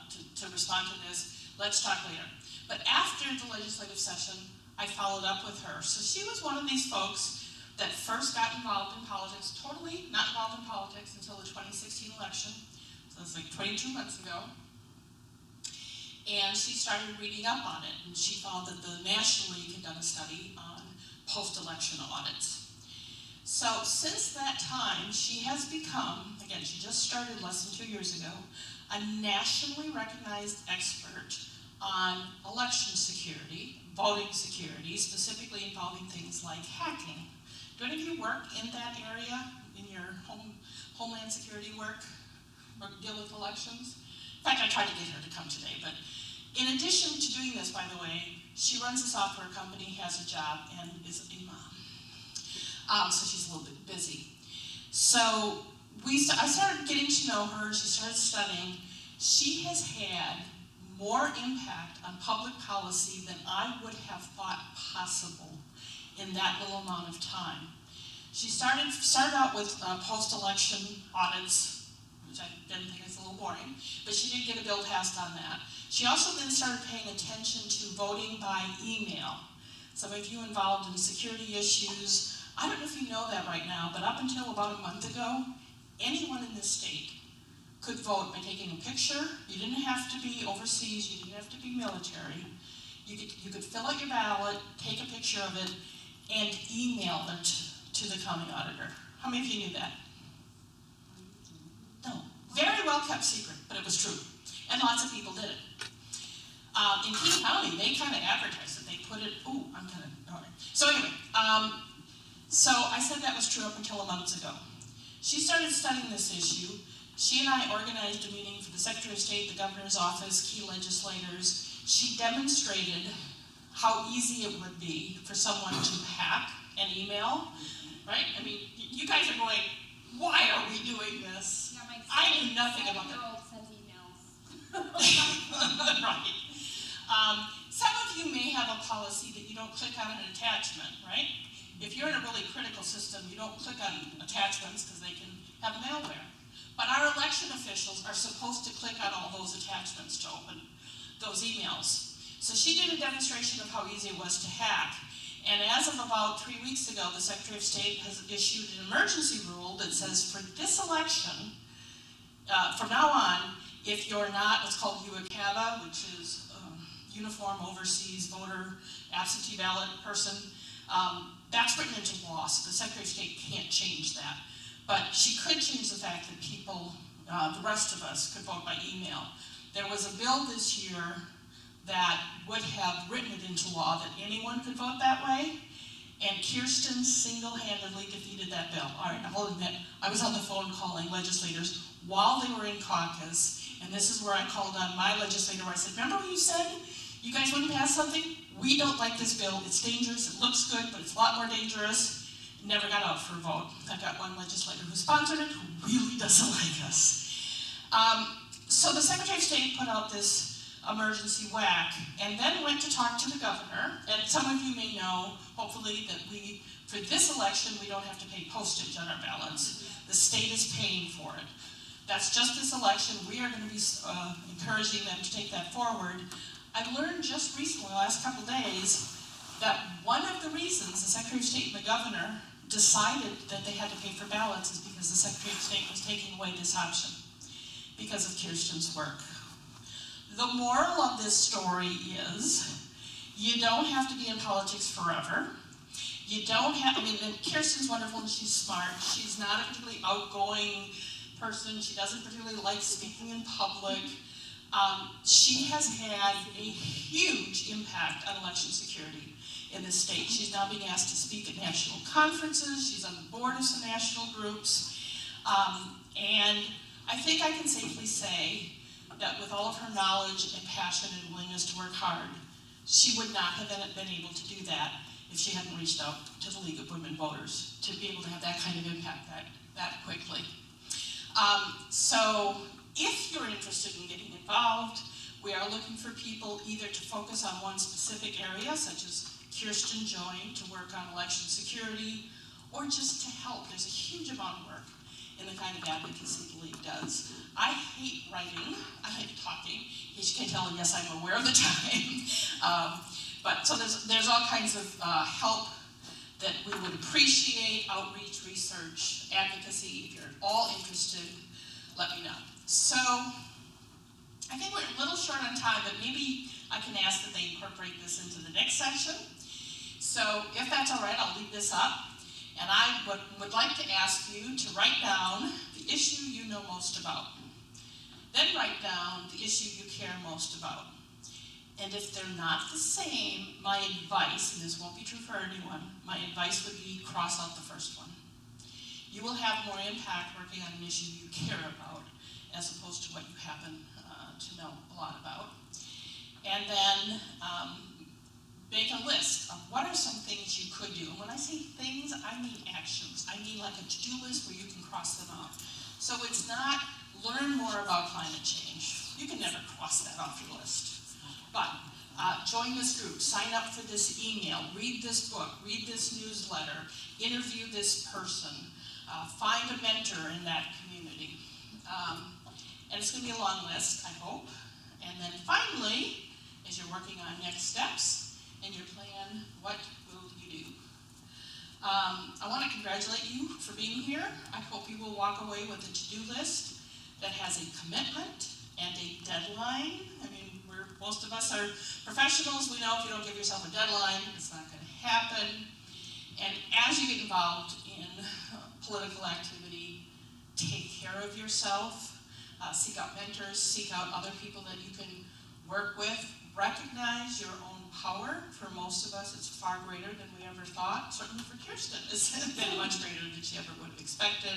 to respond to this. Let's talk later. But after the legislative session, I followed up with her. So she was one of these folks that first got involved in politics, totally not involved in politics until the 2016 election. So it's like 22 months ago. And she started reading up on it, and she found that the National League had done a study on post-election audits. So since that time, she has become, again, she just started less than 2 years ago, a nationally recognized expert on election security, voting security, specifically involving things like hacking. Do any of you work in that area, in your homeland security work, or deal with elections? In fact, I tried to get her to come today, but in addition to doing this, by the way, she runs a software company, has a job, and is a mom. So she's a little bit busy. So I started getting to know her, she started studying. She has had more impact on public policy than I would have thought possible in that little amount of time. She started out with post-election audits, which I didn't think was a little boring, but she did get a bill passed on that. She also then started paying attention to voting by email. Some of you involved in security issues, I don't know if you know that right now, but up until about a month ago, anyone in this state could vote by taking a picture. You didn't have to be overseas, you didn't have to be military. You could fill out your ballot, take a picture of it, and email it to the county auditor. How many of you knew that? No. Very well kept secret, but it was true. And lots of people did it. In King County, they kind of advertised it. They put it, all right. So anyway, so I said that was true up until a month ago. She started studying this issue. She and I organized a meeting for the Secretary of State, the Governor's Office, key legislators. She demonstrated how easy it would be for someone to hack an email, right? I mean, you guys are going, why are we doing this? Yeah, I knew nothing about that. Sends emails. Right. Some of you may have a policy that you don't click on an attachment, right? If you're in a really critical system, you don't click on attachments because they can have malware. But our election officials are supposed to click on all those attachments to open those emails. So she did a demonstration of how easy it was to hack. And as of about 3 weeks ago, the Secretary of State has issued an emergency rule that says for this election, from now on, If you're not, what's called UACAVA, which is Uniform Overseas Voter Absentee Ballot Person, that's written into law, so the Secretary of State can't change that. But she could change the fact that people, the rest of us, could vote by email. There was a bill this year that would have written it into law that anyone could vote that way, and Kirsten single-handedly defeated that bill. All right, I'll admit, I was on the phone calling legislators while they were in caucus, and this is where I called on my legislator where I said, remember what you said? You guys wouldn't pass something? We don't like this bill. It's dangerous. It looks good, but it's a lot more dangerous. Never got out for a vote. I've got one legislator who sponsored it who really doesn't like us. So the Secretary of State put out this emergency whack and then went to talk to the governor. And some of you may know, hopefully, that for this election, we don't have to pay postage on our ballots. The state is paying for it. That's just this election. We are going to be encouraging them to take that forward. I've learned just recently, the last couple of days, that one of the reasons the Secretary of State and the governor decided that they had to pay for ballots is because the Secretary of State was taking away this option because of Kirsten's work. The moral of this story is you don't have to be in politics forever. You don't have, I mean, and Kirsten's wonderful and she's smart. She's not a particularly outgoing person. She doesn't particularly like speaking in public. She has had a huge impact on election security in this state. She's now being asked to speak at national conferences. She's on the board of some national groups. And I think I can safely say that with all of her knowledge and passion and willingness to work hard, she would not have been able to do that if she hadn't reached out to the League of Women Voters to be able to have that kind of impact that quickly. So if you're interested in getting involved, we are looking for people either to focus on one specific area, such as Kirsten joined to work on election security, or just to help. There's a huge amount of work in the kind of advocacy the League does. I hate writing, I hate talking. As you can tell, yes, I'm aware of the time. But so there's all kinds of help that we would appreciate, outreach, research, advocacy. If you're at all interested, let me know. So I think we're a little short on time, but maybe I can ask that they incorporate this into the next section. So if that's all right, I'll leave this up. And I would like to ask you to write down the issue you know most about. Then write down the issue you care most about. And if they're not the same, my advice, and this won't be true for anyone, my advice would be cross out the first one. You will have more impact working on an issue you care about as opposed to what you happen to know a lot about. And then make a list of what are some things you could do. And when I say things, I mean actions. I mean like a to-do list where you can cross them off. So it's not learn more about climate change. You can never cross that off your list. But join this group, sign up for this email, read this book, read this newsletter, interview this person, find a mentor in that community. And it's going to be a long list, I hope. And then finally, as you're working on next steps and your plan, what will you do? I want to congratulate you for being here. I hope you will walk away with a to-do list that has a commitment and a deadline. I mean, most of us are professionals. We know if you don't give yourself a deadline, it's not going to happen. And as you get involved in political activity, take care of yourself. Seek out mentors, seek out other people that you can work with. Recognize your own power. For most of us, it's far greater than we ever thought. Certainly for Kirsten, it's been much greater than she ever would have expected.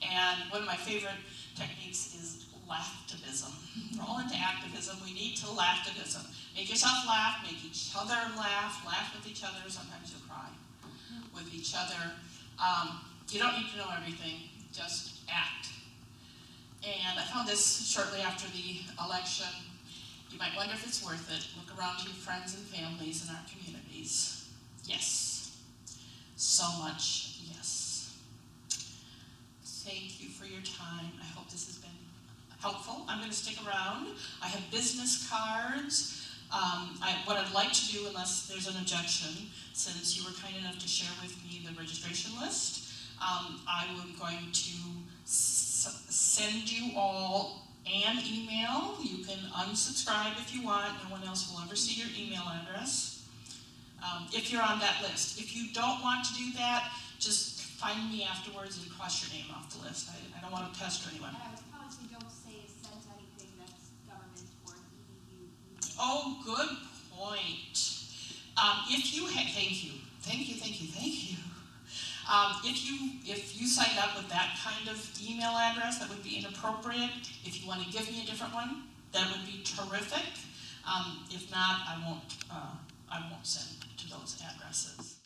And one of my favorite techniques is laughtivism. We're all into activism. We need to laughtivism. Make yourself laugh, make each other laugh with each other. Sometimes you'll cry with each other. You don't need to know everything, just act. And I found this shortly after the election. You might wonder if it's worth it. Look around to your friends and families in our communities. Yes. So much yes. Thank you for your time. I hope this has been helpful. I'm going to stick around. I have business cards. What I'd like to do, unless there's an objection, since you were kind enough to share with me the registration list, I'm going to send you all and email. You can unsubscribe if you want. No one else will ever see your email address if you're on that list. If you don't want to do that, just find me afterwards and cross your name off the list. I don't want to pester anyone. And I would promise you don't say send anything that's government or EDU. Oh, good point. If you thank you. If you signed up with that kind of email address, that would be inappropriate. If you want to give me a different one, that would be terrific. If not, I won't send to those addresses.